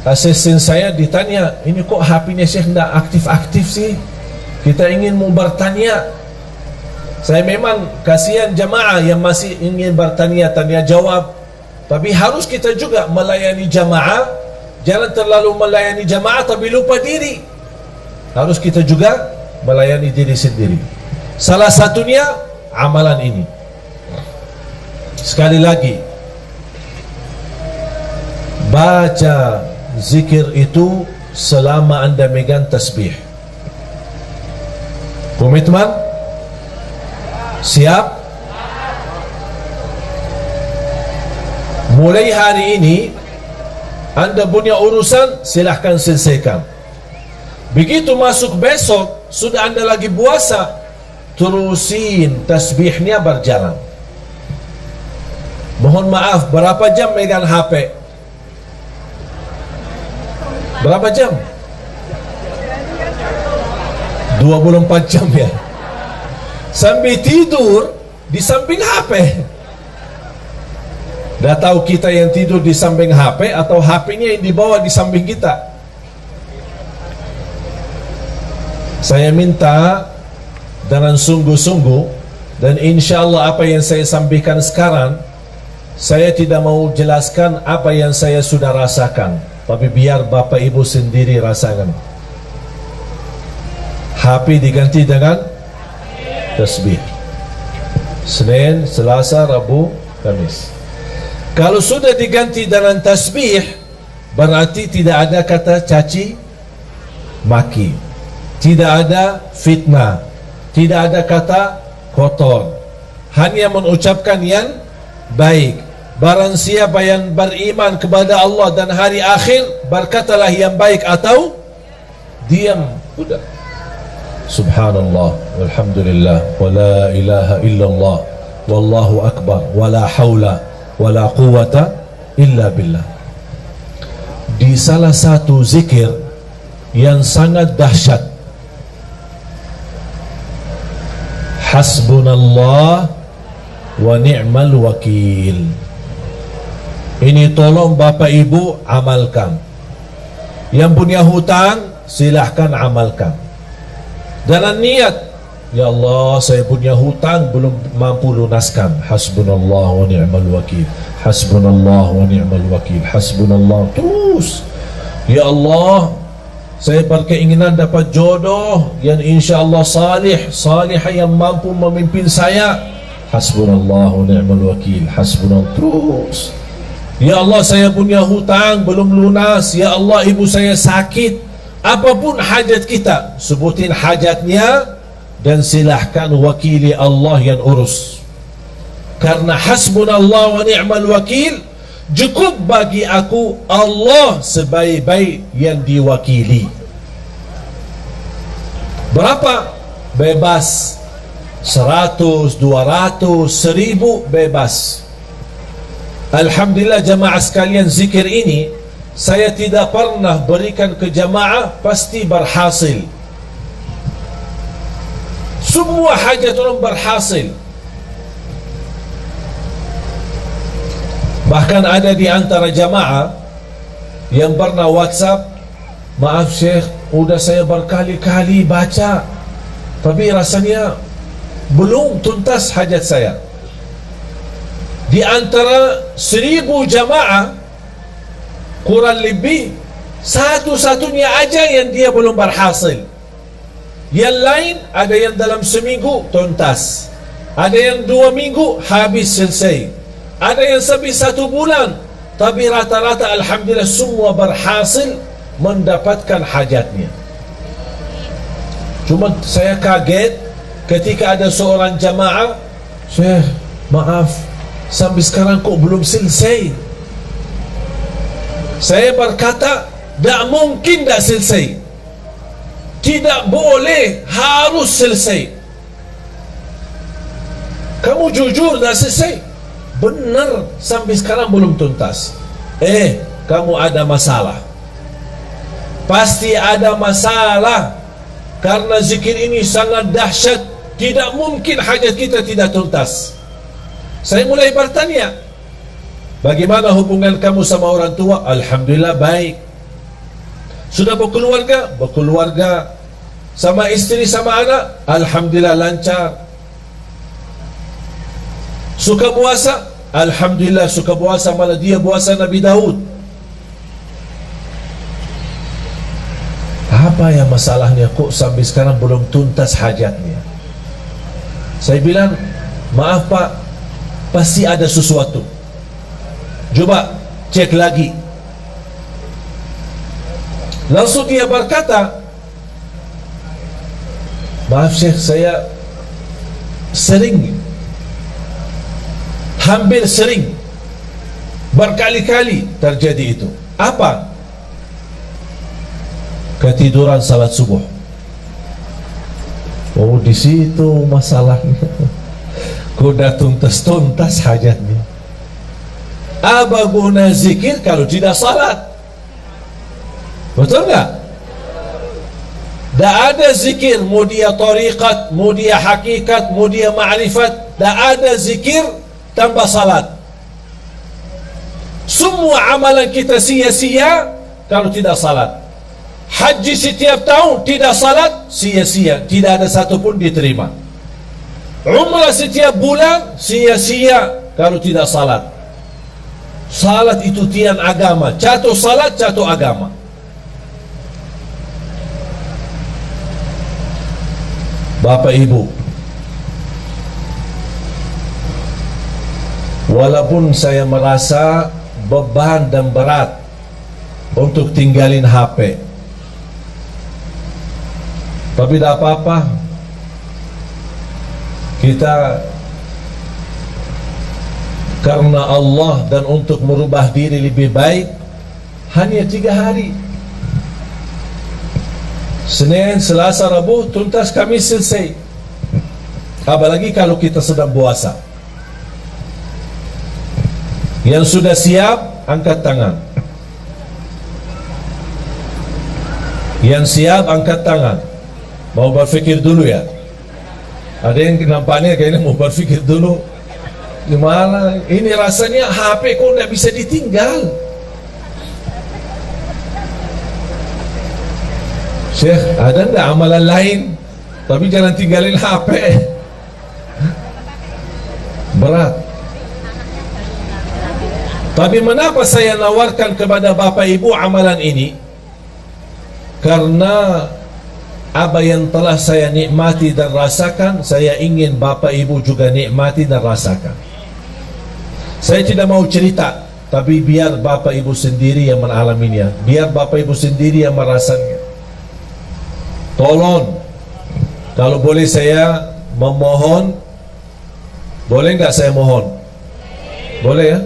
asisten saya, ditanya, ini kok HP-nya Syekh tidak aktif-aktif sih? Kita ingin mau bertanya. Saya memang kasihan jamaah yang masih ingin bertanya, tanya jawab. Tapi harus kita juga melayani jamaah. Jangan terlalu melayani jamaah tapi lupa diri. Harus kita juga melayani diri sendiri. Salah satunya amalan ini. Sekali lagi, baca zikir itu selama anda megang tasbih. Komitmen? Siap? Mulai hari ini anda punya urusan, silahkan selesaikan. Begitu masuk besok, sudah anda lagi puasa, terusin tasbihnya berjalan. Mohon maaf, berapa jam megang HP? Berapa jam? 24 jam ya. Sambil tidur di samping HP. Dah tahu kita yang tidur di samping HP atau HP-nya yang dibawa di samping kita. Saya minta dengan sungguh-sungguh, dan insya Allah apa yang saya sampaikan sekarang, saya tidak mau jelaskan apa yang saya sudah rasakan, tapi biar Bapak Ibu sendiri rasakan. HP diganti dengan tasbih. Senin, Selasa, Rabu, Kamis. Kalau sudah diganti dengan tasbih, berarti tidak ada kata caci maki, tidak ada fitnah, tidak ada kata kotor, hanya mengucapkan yang baik. Barang siapa yang beriman kepada Allah dan hari akhir, berkatalah yang baik atau diam. Udah. Subhanallah, walhamdulillah, wa la ilaha illallah, wallahu akbar, wa la hawla wa la quwata illa billah. Di salah satu zikir yang sangat dahsyat, hasbunallah wa ni'mal wakil. Ini tolong Bapak Ibu amalkan. Yang punya hutang silahkan amalkan. Dalam niat Ya Allah, saya punya hutang belum mampu lunaskan. Hasbunallah wa ni'mal wakil. Hasbunallah wa ni'mal wakil. Hasbunallah. Terus, ya Allah, saya berkeinginan dapat jodoh yang insya-Allah salihah yang mampu memimpin saya. Hasbunallah wa ni'mal wakil. Hasbunallah. Terus, ya Allah, saya punya hutang belum lunas. Ya Allah, ibu saya sakit. Apapun hajat kita, sebutin hajatnya dan silahkan wakili Allah yang urus. Karena hasbunallah wa ni'mal wakil, cukup bagi aku Allah sebaik-baik yang diwakili. Berapa? Bebas. 100, 200, 1000 bebas. Alhamdulillah jamaah sekalian, zikir ini saya tidak pernah berikan ke jamaah, pasti berhasil. Semua hajat orang berhasil. Bahkan ada di antara jamaah yang pernah WhatsApp, maaf Syekh, udah saya berkali-kali baca, tapi rasanya belum tuntas hajat saya. Di antara 1000 jamaah, kurang lebih satu-satunya aja yang dia belum berhasil. Yang lain ada yang dalam seminggu tuntas, ada yang 2 minggu habis selesai, ada yang sampai 1 bulan. Tapi rata-rata alhamdulillah semua berhasil mendapatkan hajatnya. Cuma saya kaget ketika ada seorang jamaah, Syekh, maaf, sampai sekarang kok belum selesai. Saya berkata, tak mungkin tak selesai. Tidak boleh, harus selesai. Kamu jujur tak selesai? Benar, sampai sekarang belum tuntas. Kamu ada masalah. Pasti ada masalah. Karena zikir ini sangat dahsyat. Tidak mungkin hajat kita tidak tuntas. Saya mulai bertanya, bagaimana hubungan kamu sama orang tua? Alhamdulillah baik. Sudah berkeluarga? Berkeluarga. Sama istri, sama anak? Alhamdulillah lancar. Suka puasa? Alhamdulillah suka puasa, malah dia puasa Nabi Daud. Apa yang masalahnya kok sampai sekarang belum tuntas hajatnya? Saya bilang, maaf Pak, pasti ada sesuatu. Coba cek lagi. Langsung dia berkata, maaf Syekh, saya hampir sering, berkali-kali terjadi itu. Apa? Ketiduran salat subuh. Oh, di situ masalahnya. Kau dah tuntas hajatnya. Apa guna zikir kalau tidak salat? Betul nggak? Tak ada zikir, mau dia tariqat, mau dia hakikat, mau dia ma'rifat, tak ada zikir tanpa salat. Semua amalan kita sia-sia kalau tidak salat. Haji setiap tahun tidak salat, sia-sia, tidak ada satu pun diterima. Umrah setiap bulan, sia-sia kalau tidak salat. Salat itu tiang agama. Jatuh salat, jatuh agama. Bapak Ibu, walaupun saya merasa beban dan berat untuk tinggalin HP, tapi tak apa-apa. Kita karena Allah dan untuk merubah diri lebih baik, hanya 3 hari. Senin, Selasa, Rabu, tuntas, Kamis selesai. Apalagi kalau kita sedang puasa. Yang sudah siap, angkat tangan. Yang siap, angkat tangan. Mau berpikir dulu ya. Ada yang nampaknya kayaknya mau berpikir dulu. Gimana? Ini rasanya HP kok tidak bisa ditinggal. Syekh, ada enggak amalan lain? Tapi jangan tinggalin HP. Berat. Tapi mengapa saya nawarkan kepada Bapak Ibu amalan ini? Karena apa yang telah saya nikmati dan rasakan, saya ingin Bapak Ibu juga nikmati dan rasakan. Saya tidak mau cerita, tapi biar Bapak Ibu sendiri yang mengalaminya, biar Bapak Ibu sendiri yang merasanya. Tolong, kalau boleh saya memohon, boleh nggak saya mohon? Boleh ya?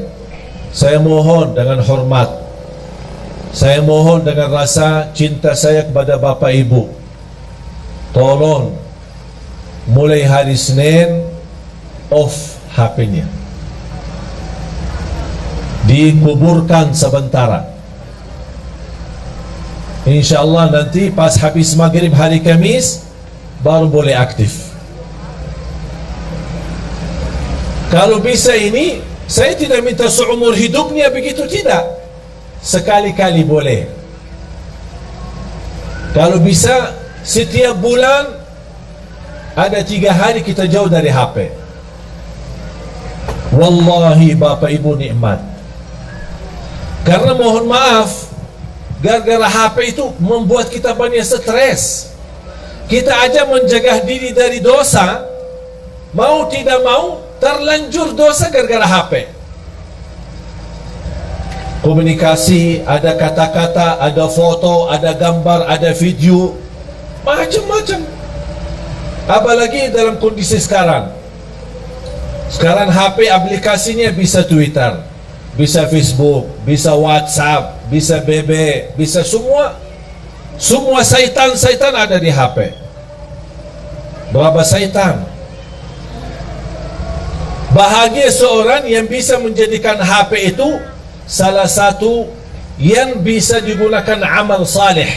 Saya mohon dengan hormat, saya mohon dengan rasa cinta saya kepada Bapak Ibu, tolong mulai hari Senin off HP-nya, dikuburkan sementara. InsyaAllah nanti pas habis maghrib hari Kamis baru boleh aktif. Kalau bisa ini, saya tidak minta seumur hidupnya begitu, tidak. Sekali-kali boleh. Kalau bisa setiap bulan ada 3 hari kita jauh dari HP. Wallahi Bapak Ibu nikmat. Karena mohon maaf, gara-gara HP itu membuat kita banyak stres. Kita aja menjaga diri dari dosa, mau tidak mau terlanjur dosa gara-gara HP. Komunikasi, ada kata-kata, ada foto, ada gambar, ada video, macam-macam. Apalagi dalam kondisi sekarang. Sekarang HP aplikasinya bisa Twitter, bisa Facebook, bisa WhatsApp, bisa BB, bisa semua. Semua syaitan ada di HP. Berapa syaitan? Bahagia seorang yang bisa menjadikan HP itu salah satu yang bisa digunakan amal saleh,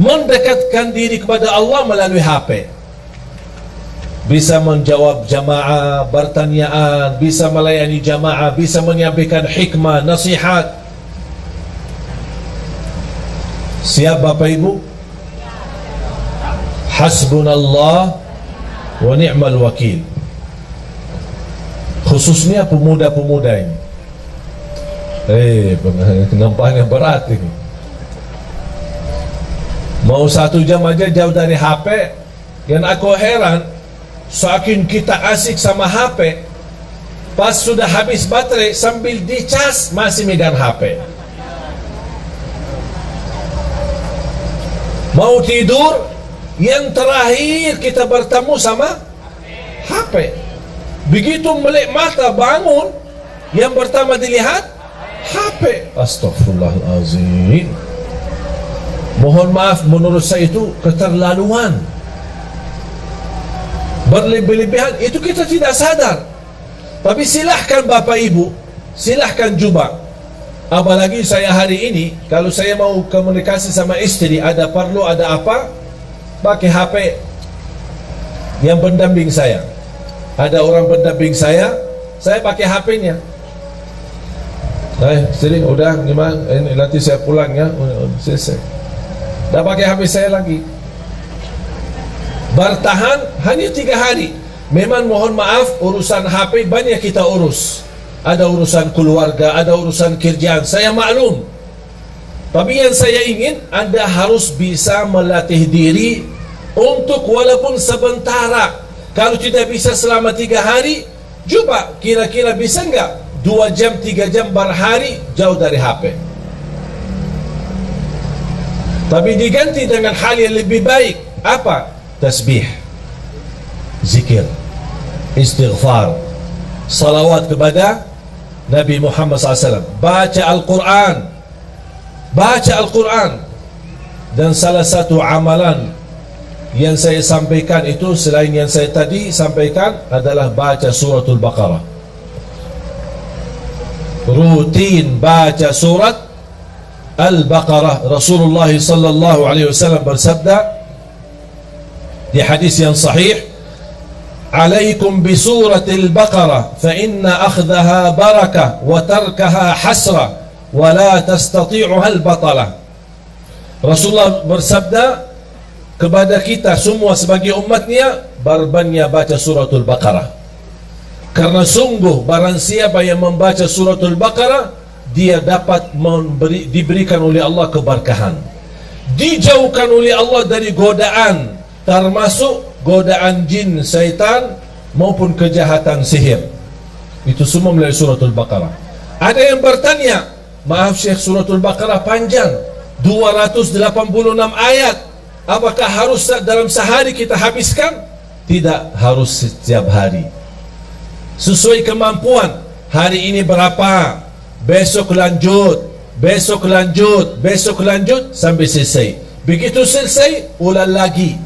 mendekatkan diri kepada Allah melalui HP. Bisa menjawab jamaah, bertanyaan, bisa melayani jamaah, bisa menyampaikan hikmah, nasihat. Siap Bapak Ibu? Hasbunallah wa ni'mal wakil. Khususnya pemuda-pemuda ini. Nampaknya berat ini. Mau 1 jam aja jauh dari HP. Yang aku heran, saking kita asik sama HP, pas sudah habis baterai sambil dicas masih megang HP. Mau tidur, yang terakhir kita bertemu sama HP. Begitu melek mata bangun, yang pertama dilihat HP. Astaghfirullahalazim. Mohon maaf, menurut saya itu keterlaluan, berlebih-lebihan. Itu kita tidak sadar. Tapi silahkan Bapak Ibu, silahkan coba. Apalagi saya hari ini, kalau saya mau komunikasi sama istri, ada perlu, ada apa, pakai HP yang pendamping saya. Ada orang pendamping saya pakai HP-nya. Istri, udah gimana? Ini nanti saya pulang ya, selesai. Dah pakai HP saya lagi. Bertahan hanya 3 hari. Memang mohon maaf, urusan HP banyak kita urus. Ada urusan keluarga, ada urusan kerjaan, saya maklum. Tapi yang saya ingin, Anda harus bisa melatih diri untuk walaupun sebentar. Kalau tidak bisa selama 3 hari, coba kira-kira bisa enggak 2 jam, 3 jam berhari jauh dari HP. Tapi diganti dengan hal yang lebih baik. Apa? Tasbih, zikir, istighfar, salawat kepada Nabi Muhammad SAW, baca Al-Quran, baca Al-Quran. Dan salah satu amalan yang saya sampaikan itu, selain yang saya tadi sampaikan, adalah baca suratul Baqarah. Rutin baca surat Al-Baqarah. Rasulullah sallallahu alaihi wasallam bersabda di hadis yang sahih, "Alaikum bi suratil Baqarah fa inna akhdaha barakah wa tarkaha hasrah wa la tastati'uha al-batalah." Rasulullah bersabda, kepada kita semua sebagai umatnya, berbanyak baca suratul Baqarah. Karena sungguh barang siapa yang membaca suratul Baqarah, dia dapat diberikan oleh Allah keberkahan, dijauhkan oleh Allah dari godaan, termasuk godaan jin, syaitan maupun kejahatan sihir. Itu semua melalui suratul Baqarah. Ada yang bertanya, maaf Syekh, suratul Baqarah panjang, 286 ayat, apakah harus dalam sehari kita habiskan? Tidak harus setiap hari, sesuai kemampuan. Hari ini berapa, besok lanjut, besok lanjut, besok lanjut sampai selesai. Begitu selesai, ulang lagi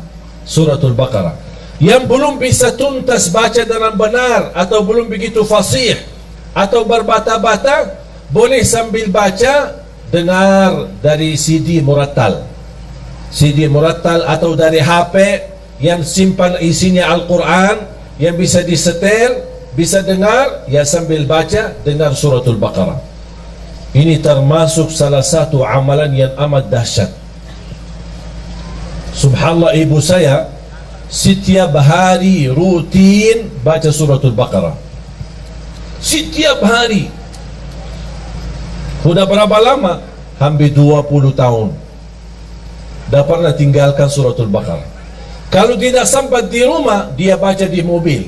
suratul Baqarah. Yang belum bisa tuntas baca dengan benar atau belum begitu fasih atau berbata-bata, boleh sambil baca dengar dari CD murattal, CD murattal, atau dari HP yang simpan isinya Al-Quran, yang bisa disetel, bisa dengar, ya sambil baca dengar suratul Baqarah. Ini termasuk salah satu amalan yang amat dahsyat. Subhanallah, ibu saya setiap hari rutin baca suratul Baqarah. Setiap hari. Sudah berapa lama? Hampir 20 tahun. Dah pernah tinggalkan suratul Baqarah. Kalau tidak sempat di rumah, dia baca di mobil.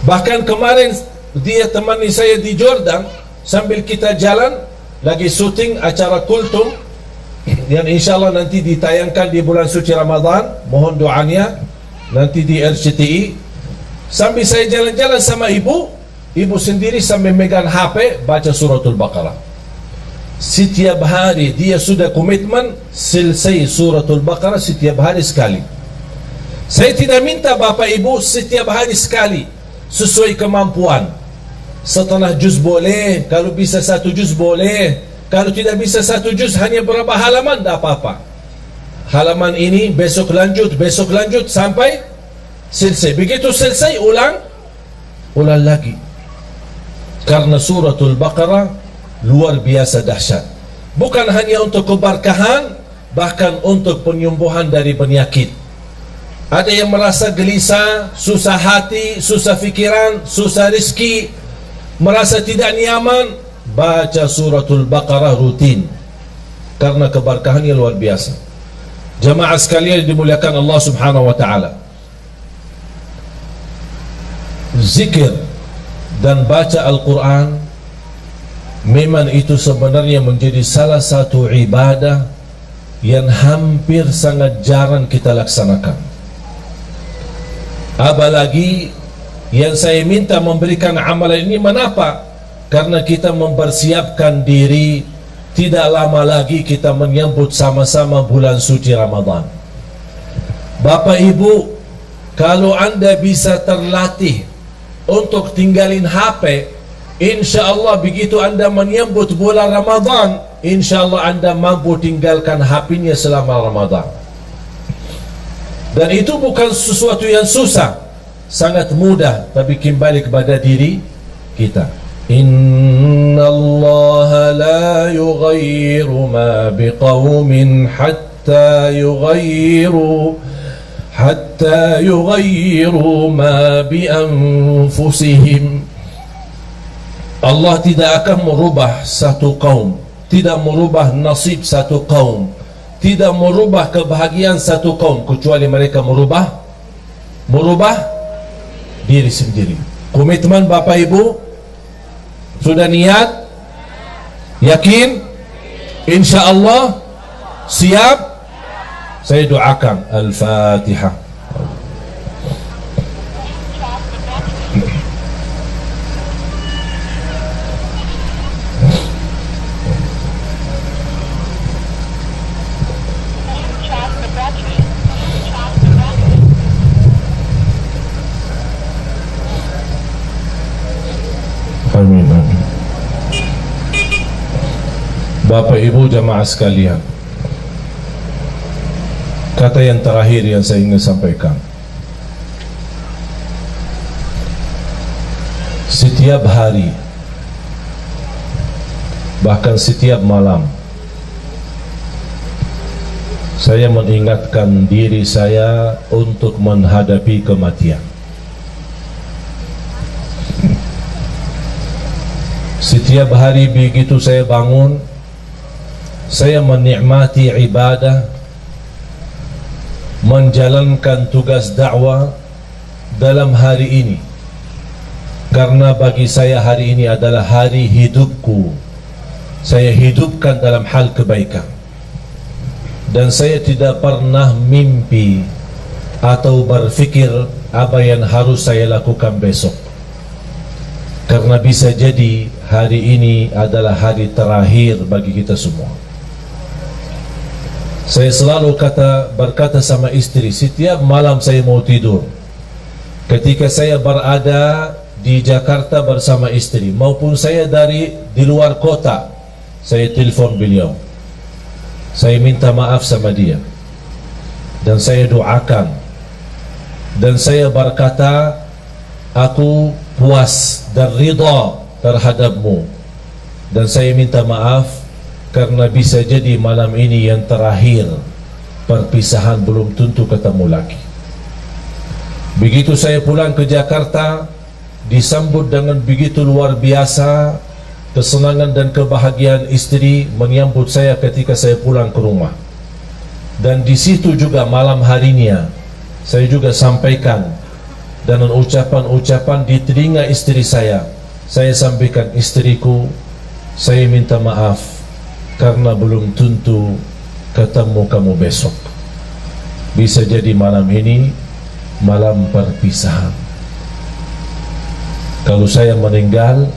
Bahkan kemarin dia temani saya di Jordan, sambil kita jalan lagi syuting acara Kultum yang insyaAllah nanti ditayangkan di bulan suci Ramadan. Mohon doanya nanti di RCTI. Sambil saya jalan-jalan sama ibu sendiri sambil megang HP baca suratul Baqarah. Setiap hari dia sudah komitmen selesai suratul Baqarah setiap hari sekali. Saya tidak minta bapak ibu setiap hari sekali, sesuai kemampuan. Setengah juz boleh, kalau bisa 1 juz boleh. Kalau tidak bisa 1 juz, hanya berapa halaman, tak apa-apa. Halaman ini, besok lanjut sampai selesai. Begitu selesai, ulang lagi. Karena suratul Baqarah luar biasa dahsyat. Bukan hanya untuk keberkahan, bahkan untuk penyembuhan dari penyakit. Ada yang merasa gelisah, susah hati, susah fikiran, susah rezeki, merasa tidak nyaman, baca suratul Baqarah rutin, karena keberkahannya luar biasa. Jamaah sekalian dimuliakan Allah Subhanahu wa taala, zikir dan baca Al-Quran memang itu sebenarnya menjadi salah satu ibadah yang hampir sangat jarang kita laksanakan. Apalagi yang saya minta memberikan amalan ini, kenapa? Karena kita mempersiapkan diri, tidak lama lagi kita menyambut sama-sama bulan suci Ramadan. Bapak Ibu, kalau anda bisa terlatih untuk tinggalin HP, insya Allah begitu anda menyambut bulan Ramadan, insya Allah anda mampu tinggalkan HP-nya selama Ramadan. Dan itu bukan sesuatu yang susah, sangat mudah, tapi kembali kepada diri kita. Inna Allah la yughayyiru ma biqawmin hatta yughayyiru ma bi anfusihim. Allah tidak akan merubah satu kaum, tidak merubah nasib satu kaum, tidak merubah kebahagiaan satu kaum, kecuali mereka merubah diri sendiri. Komitmen Bapak Ibu sudah niat, yakin, insya Allah siap. Saya doakan. Al-Fatihah. Amin, amin. Bapak Ibu jamaah sekalian, kata yang terakhir yang saya ingin sampaikan, setiap hari, bahkan setiap malam, Saya mengingatkan diri saya untuk menghadapi kematian. Setiap hari begitu saya bangun, saya menikmati ibadah, menjalankan tugas dakwah dalam hari ini, karena bagi saya hari ini adalah hari hidupku. Saya hidupkan dalam hal kebaikan, dan saya tidak pernah mimpi atau berfikir apa yang harus saya lakukan besok, karena bisa jadi hari ini adalah hari terakhir bagi kita semua. Saya selalu berkata sama istri setiap malam saya mau tidur, ketika saya berada di Jakarta bersama istri maupun saya di luar kota, saya telepon beliau, saya minta maaf sama dia, dan saya doakan, dan saya berkata aku puas dan ridha terhadapmu, dan saya minta maaf karena bisa jadi malam ini yang terakhir, perpisahan belum tentu ketemu lagi. Begitu saya pulang ke Jakarta, disambut dengan begitu luar biasa kesenangan dan kebahagiaan istri menyambut saya ketika saya pulang ke rumah. Dan di situ juga malam harinya saya juga sampaikan dengan ucapan-ucapan di telinga istri saya sampaikan, istriku, saya minta maaf karena belum tentu ketemu kamu besok. Bisa jadi malam ini malam perpisahan. Kalau saya meninggal,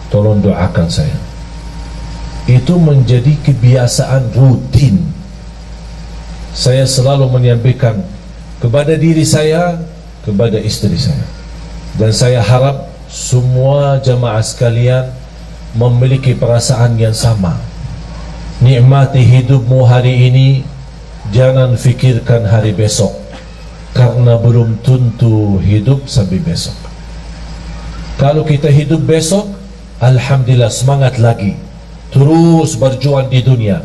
tolong doakan saya. Itu menjadi kebiasaan rutin. Saya selalu menyampaikan kepada diri saya, kepada istri saya, dan saya harap semua jamaah sekalian memiliki perasaan yang sama. Nikmati hidupmu hari ini, jangan fikirkan hari besok, karena belum tentu hidup sampai besok. Kalau kita hidup besok, alhamdulillah, semangat lagi, terus berjuang di dunia,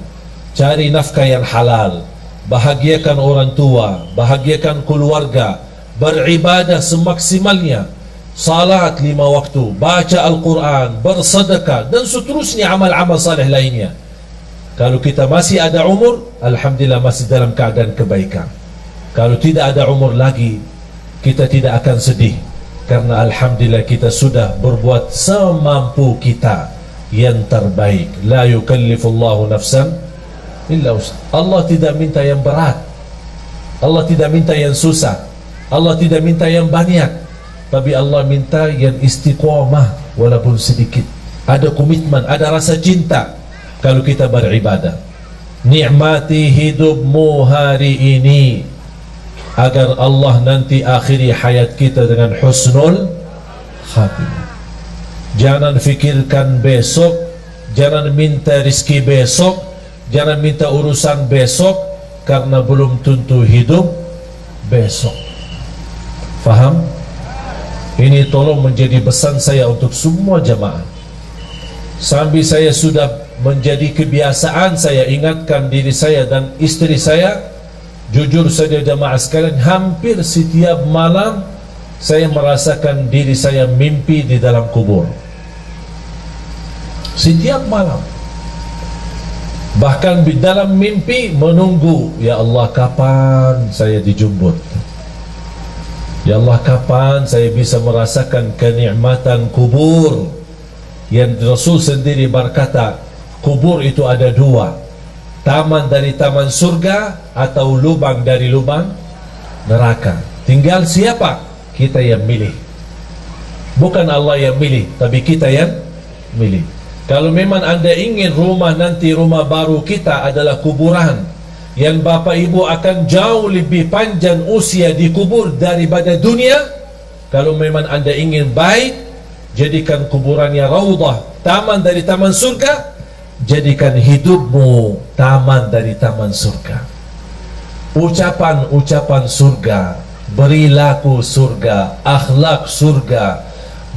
cari nafkah yang halal, bahagiakan orang tua, bahagiakan keluarga, beribadah semaksimalnya, salat 5 waktu, baca Al-Quran, bersedekah, dan seterusnya amal-amal saleh lainnya. Kalau kita masih ada umur, alhamdulillah masih dalam keadaan kebaikan. Kalau tidak ada umur lagi, kita tidak akan sedih, karena alhamdulillah kita sudah berbuat semampu kita yang terbaik. La yukallifullahu nafsan illa wus'aha. Allah tidak minta yang berat, Allah tidak minta yang susah, Allah tidak minta yang banyak, tapi Allah minta yang istiqamah, walaupun sedikit. Ada komitmen, ada rasa cinta kalau kita beribadah. Nikmati hidupmu hari ini, agar Allah nanti akhiri hayat kita dengan husnul khatimah. Jangan fikirkan besok, jangan minta rizki besok, jangan minta urusan besok, karena belum tentu hidup besok. Faham? Ini tolong menjadi pesan saya untuk semua jamaah. Sambil saya sudah menjadi kebiasaan, saya ingatkan diri saya dan istri saya. Jujur saja jamaah sekalian, hampir setiap malam saya merasakan diri saya mimpi di dalam kubur. Setiap malam, bahkan di dalam mimpi menunggu, ya Allah kapan saya dijemput, ya Allah kapan saya bisa merasakan kenikmatan kubur. Yang Rasul sendiri berkata, kubur itu ada 2, taman dari taman surga atau lubang dari lubang neraka. Tinggal siapa? Kita yang milih. Bukan Allah yang milih, tapi kita yang milih. Kalau memang anda ingin rumah nanti, rumah baru kita adalah kuburan, yang bapak ibu akan jauh lebih panjang usia di kubur daripada dunia. Kalau memang anda ingin baik, jadikan kuburannya raudhah, taman dari taman surga. Jadikan hidupmu taman dari taman surga. Ucapan-ucapan surga, perilaku surga, akhlak surga,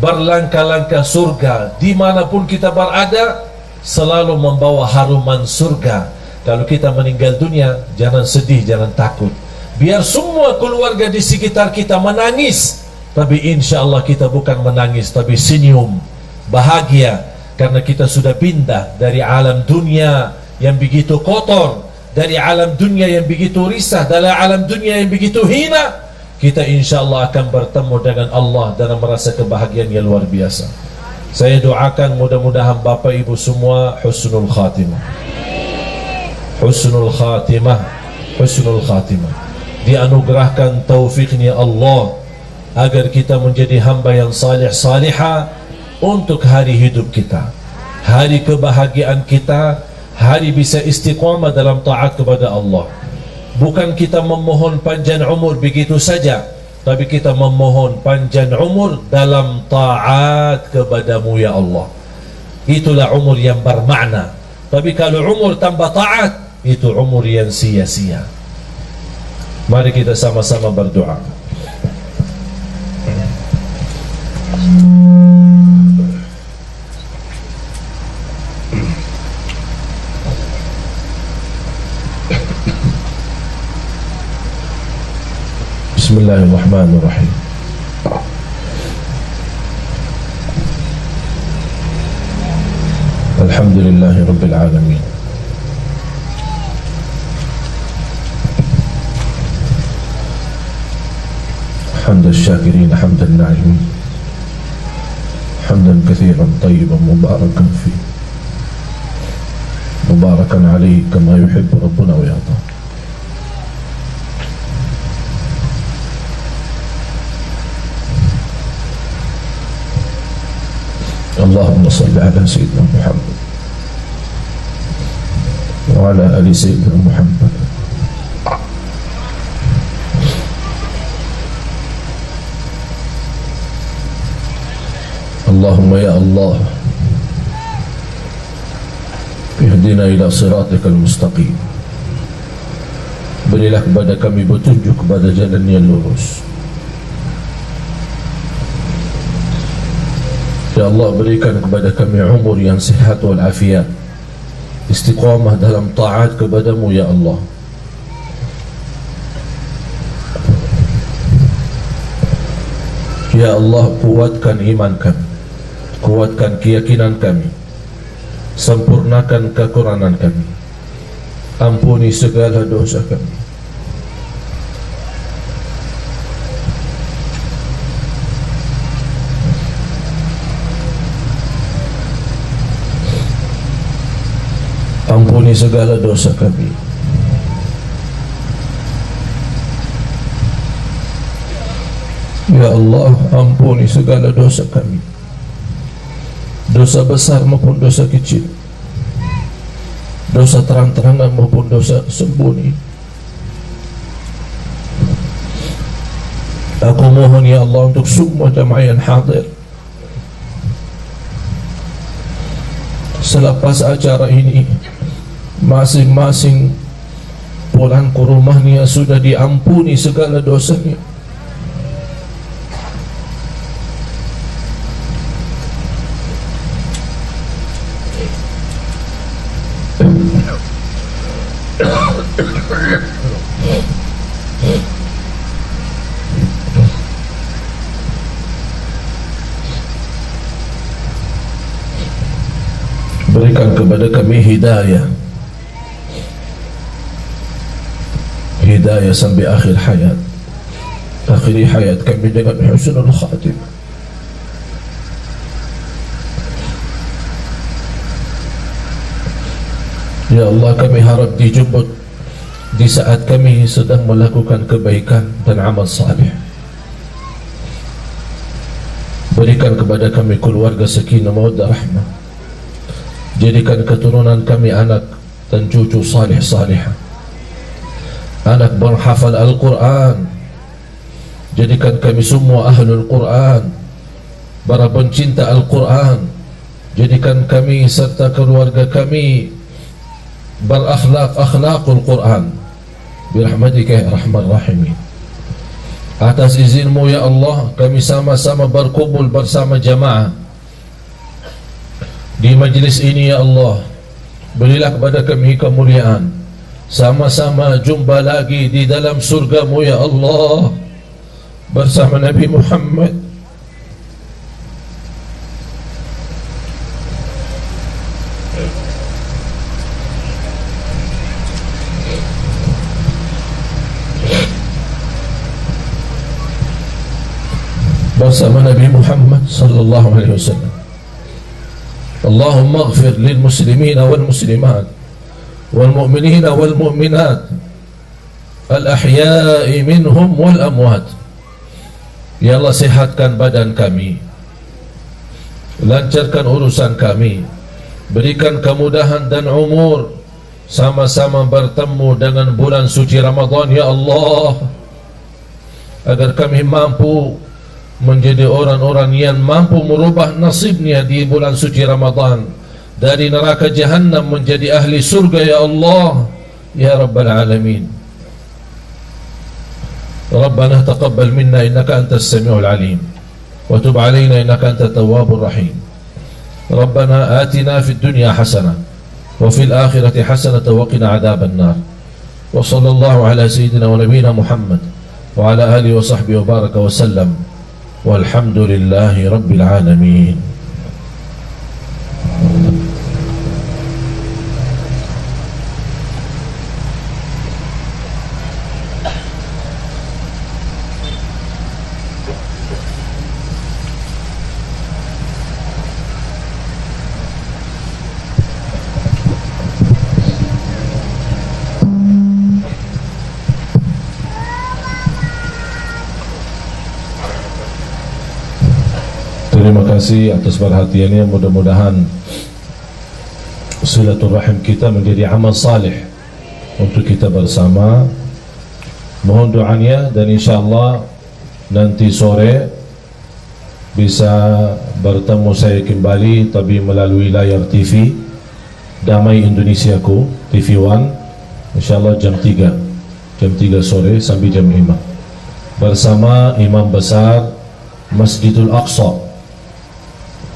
berlangkah-langkah surga, dimanapun kita berada selalu membawa haruman surga. Kalau kita meninggal dunia, jangan sedih, jangan takut. Biar semua keluarga di sekitar kita menangis, tapi insya Allah kita bukan menangis, tapi senyum, bahagia, karena kita sudah pindah dari alam dunia yang begitu kotor, dari alam dunia yang begitu risah, dari alam dunia yang begitu hina. Kita insya Allah akan bertemu dengan Allah dalam merasa kebahagiaan yang luar biasa. Saya doakan mudah-mudahan Bapak Ibu semua husnul khatimah, husnul khatimah, husnul khatimah. Dianugerahkan taufiknya Allah agar kita menjadi hamba yang salih salihah untuk hari hidup kita, hari kebahagiaan kita, hari bisa istiqamah dalam taat kepada Allah. Bukan kita memohon panjang umur begitu saja, tapi kita memohon panjang umur dalam taat kepadamu ya Allah. Itulah umur yang bermakna. Tapi kalau umur tanpa taat, itu umur yang sia-sia. Mari kita sama-sama berdoa. Bismillahirrahmanirrahim. Alhamdulillahi Rabbil Alamin. حمد الشاكرين حمد الناعمين حمدا كثيرا طيبا مباركا فيه مباركا عليه كما يحب ربنا ويرضى. اللهم صل على سيدنا محمد وعلى آل سيدنا محمد. اللهم يا الله اهدنا إلى صراطك المستقيم. Berilah kepada kami petunjuk kepada jalan yang lurus. Ya Allah, berikan kepada kami umur yang sihat wal afiat, istiqamah dalam taat kepadamu ya Allah. Ya Allah, kuatkan iman kami, kuatkan keyakinan kami, sempurnakan kekurangan kami, ampuni segala dosa kami. Ampuni segala dosa kami. Ya Allah, ampuni segala dosa kami, dosa besar maupun dosa kecil, dosa terang-terangan maupun dosa sembunyi. Aku mohon ya Allah untuk semua jamaah yang hadir, selepas acara ini masing-masing pulang ke rumahnya sudah diampuni segala dosanya. Berikan kepada kami hidayah, hidayah sampai akhir hayat. Akhiri hayat kami dengan husnul khatimah. Ya Allah, kami harap dijemput di saat kami sedang melakukan kebaikan dan amal salih. Berikan kepada kami keluarga sakinah mawaddah rahmah. Jadikan keturunan kami anak dan cucu salih salihah, anak berhafal Al-Quran. Jadikan kami semua ahlul Quran, para pencinta Al-Quran. Jadikan kami serta keluarga kami berakhlak-akhlakul Quran birahmatika ya arhamar rahimin. Atas izinmu ya Allah, kami sama-sama berkumpul bersama jamaah di majlis ini ya Allah berilah kepada kami kemuliaan, sama-sama jumpa lagi di dalam surga-Mu ya Allah bersama Nabi Muhammad. bersama Nabi Muhammad sallallahu alaihi wasallam. Allahumma ighfir lil muslimin wal muslimat wal mu'minin wal mu'minat al ahya'i minhum wal amwat. Ya Allah, sehatkan badan kami, lancarkan urusan kami, berikan kemudahan dan umur, sama-sama bertemu dengan bulan suci Ramadan ya Allah, agar kami mampu menjadi orang-orang yang mampu merubah nasibnya di bulan suci Ramadan, dari neraka jahannam menjadi ahli surga ya Allah ya Rabbal Alamin. Rabbana taqabbal minna innaka antas sami'ul alim wa tub alaina innaka antat tawwabur rahim. Rabbana atina fid dunya hasanah wa fil akhirati hasanah wa qina adzaban nar. Wa sallallahu ala sayyidina wa nabiyyina Muhammad wa ala alihi wa sahbihi wa baraka wa sallam. Walhamdulillahi rabbil alamin. Terima kasih atas perhatiannya. Mudah-mudahan silaturahim kita menjadi amal salih untuk kita bersama. Mohon doanya, dan insyaAllah nanti sore bisa bertemu saya kembali, tapi melalui layar TV Damai Indonesiaku, TV One, insyaAllah jam 3 sore sampai jam 5 bersama Imam Besar Masjidul Aqsa.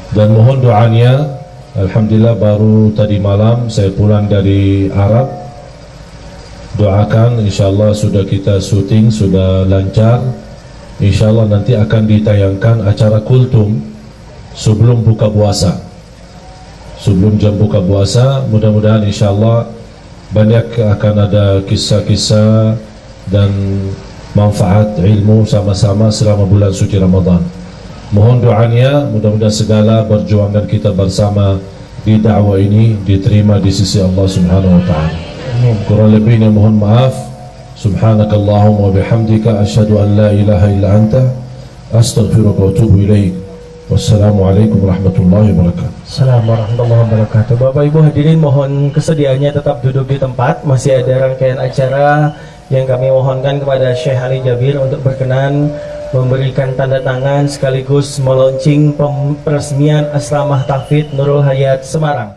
Dan mohon doanya, alhamdulillah baru tadi malam saya pulang dari Arab. Doakan insyaAllah sudah kita syuting, sudah lancar. InsyaAllah nanti akan ditayangkan acara kultum sebelum buka puasa, sebelum jam buka puasa. Mudah-mudahan insyaAllah banyak akan ada kisah-kisah dan manfaat ilmu sama-sama selama bulan suci Ramadan. Mohon doanya, mudah-mudahan segala perjuangan kita bersama di dakwah ini diterima di sisi Allah Subhanahu wa taala. Kurang lebihnya mohon maaf. Subhanakallahumma wa bihamdika asyhadu an la ilaha illa anta astaghfiruka wa atubu ilaik. Wassalamualaikum warahmatullahi wabarakatuh. Assalamualaikum warahmatullahi wabarakatuh. Bapak Ibu hadirin, mohon kesediaannya tetap duduk di tempat. Masih ada rangkaian acara yang kami mohonkan kepada Syekh Ali Jabir untuk berkenan memberikan tanda tangan sekaligus melaunching peresmian Asramah Tahfidz Nurul Hayat Semarang.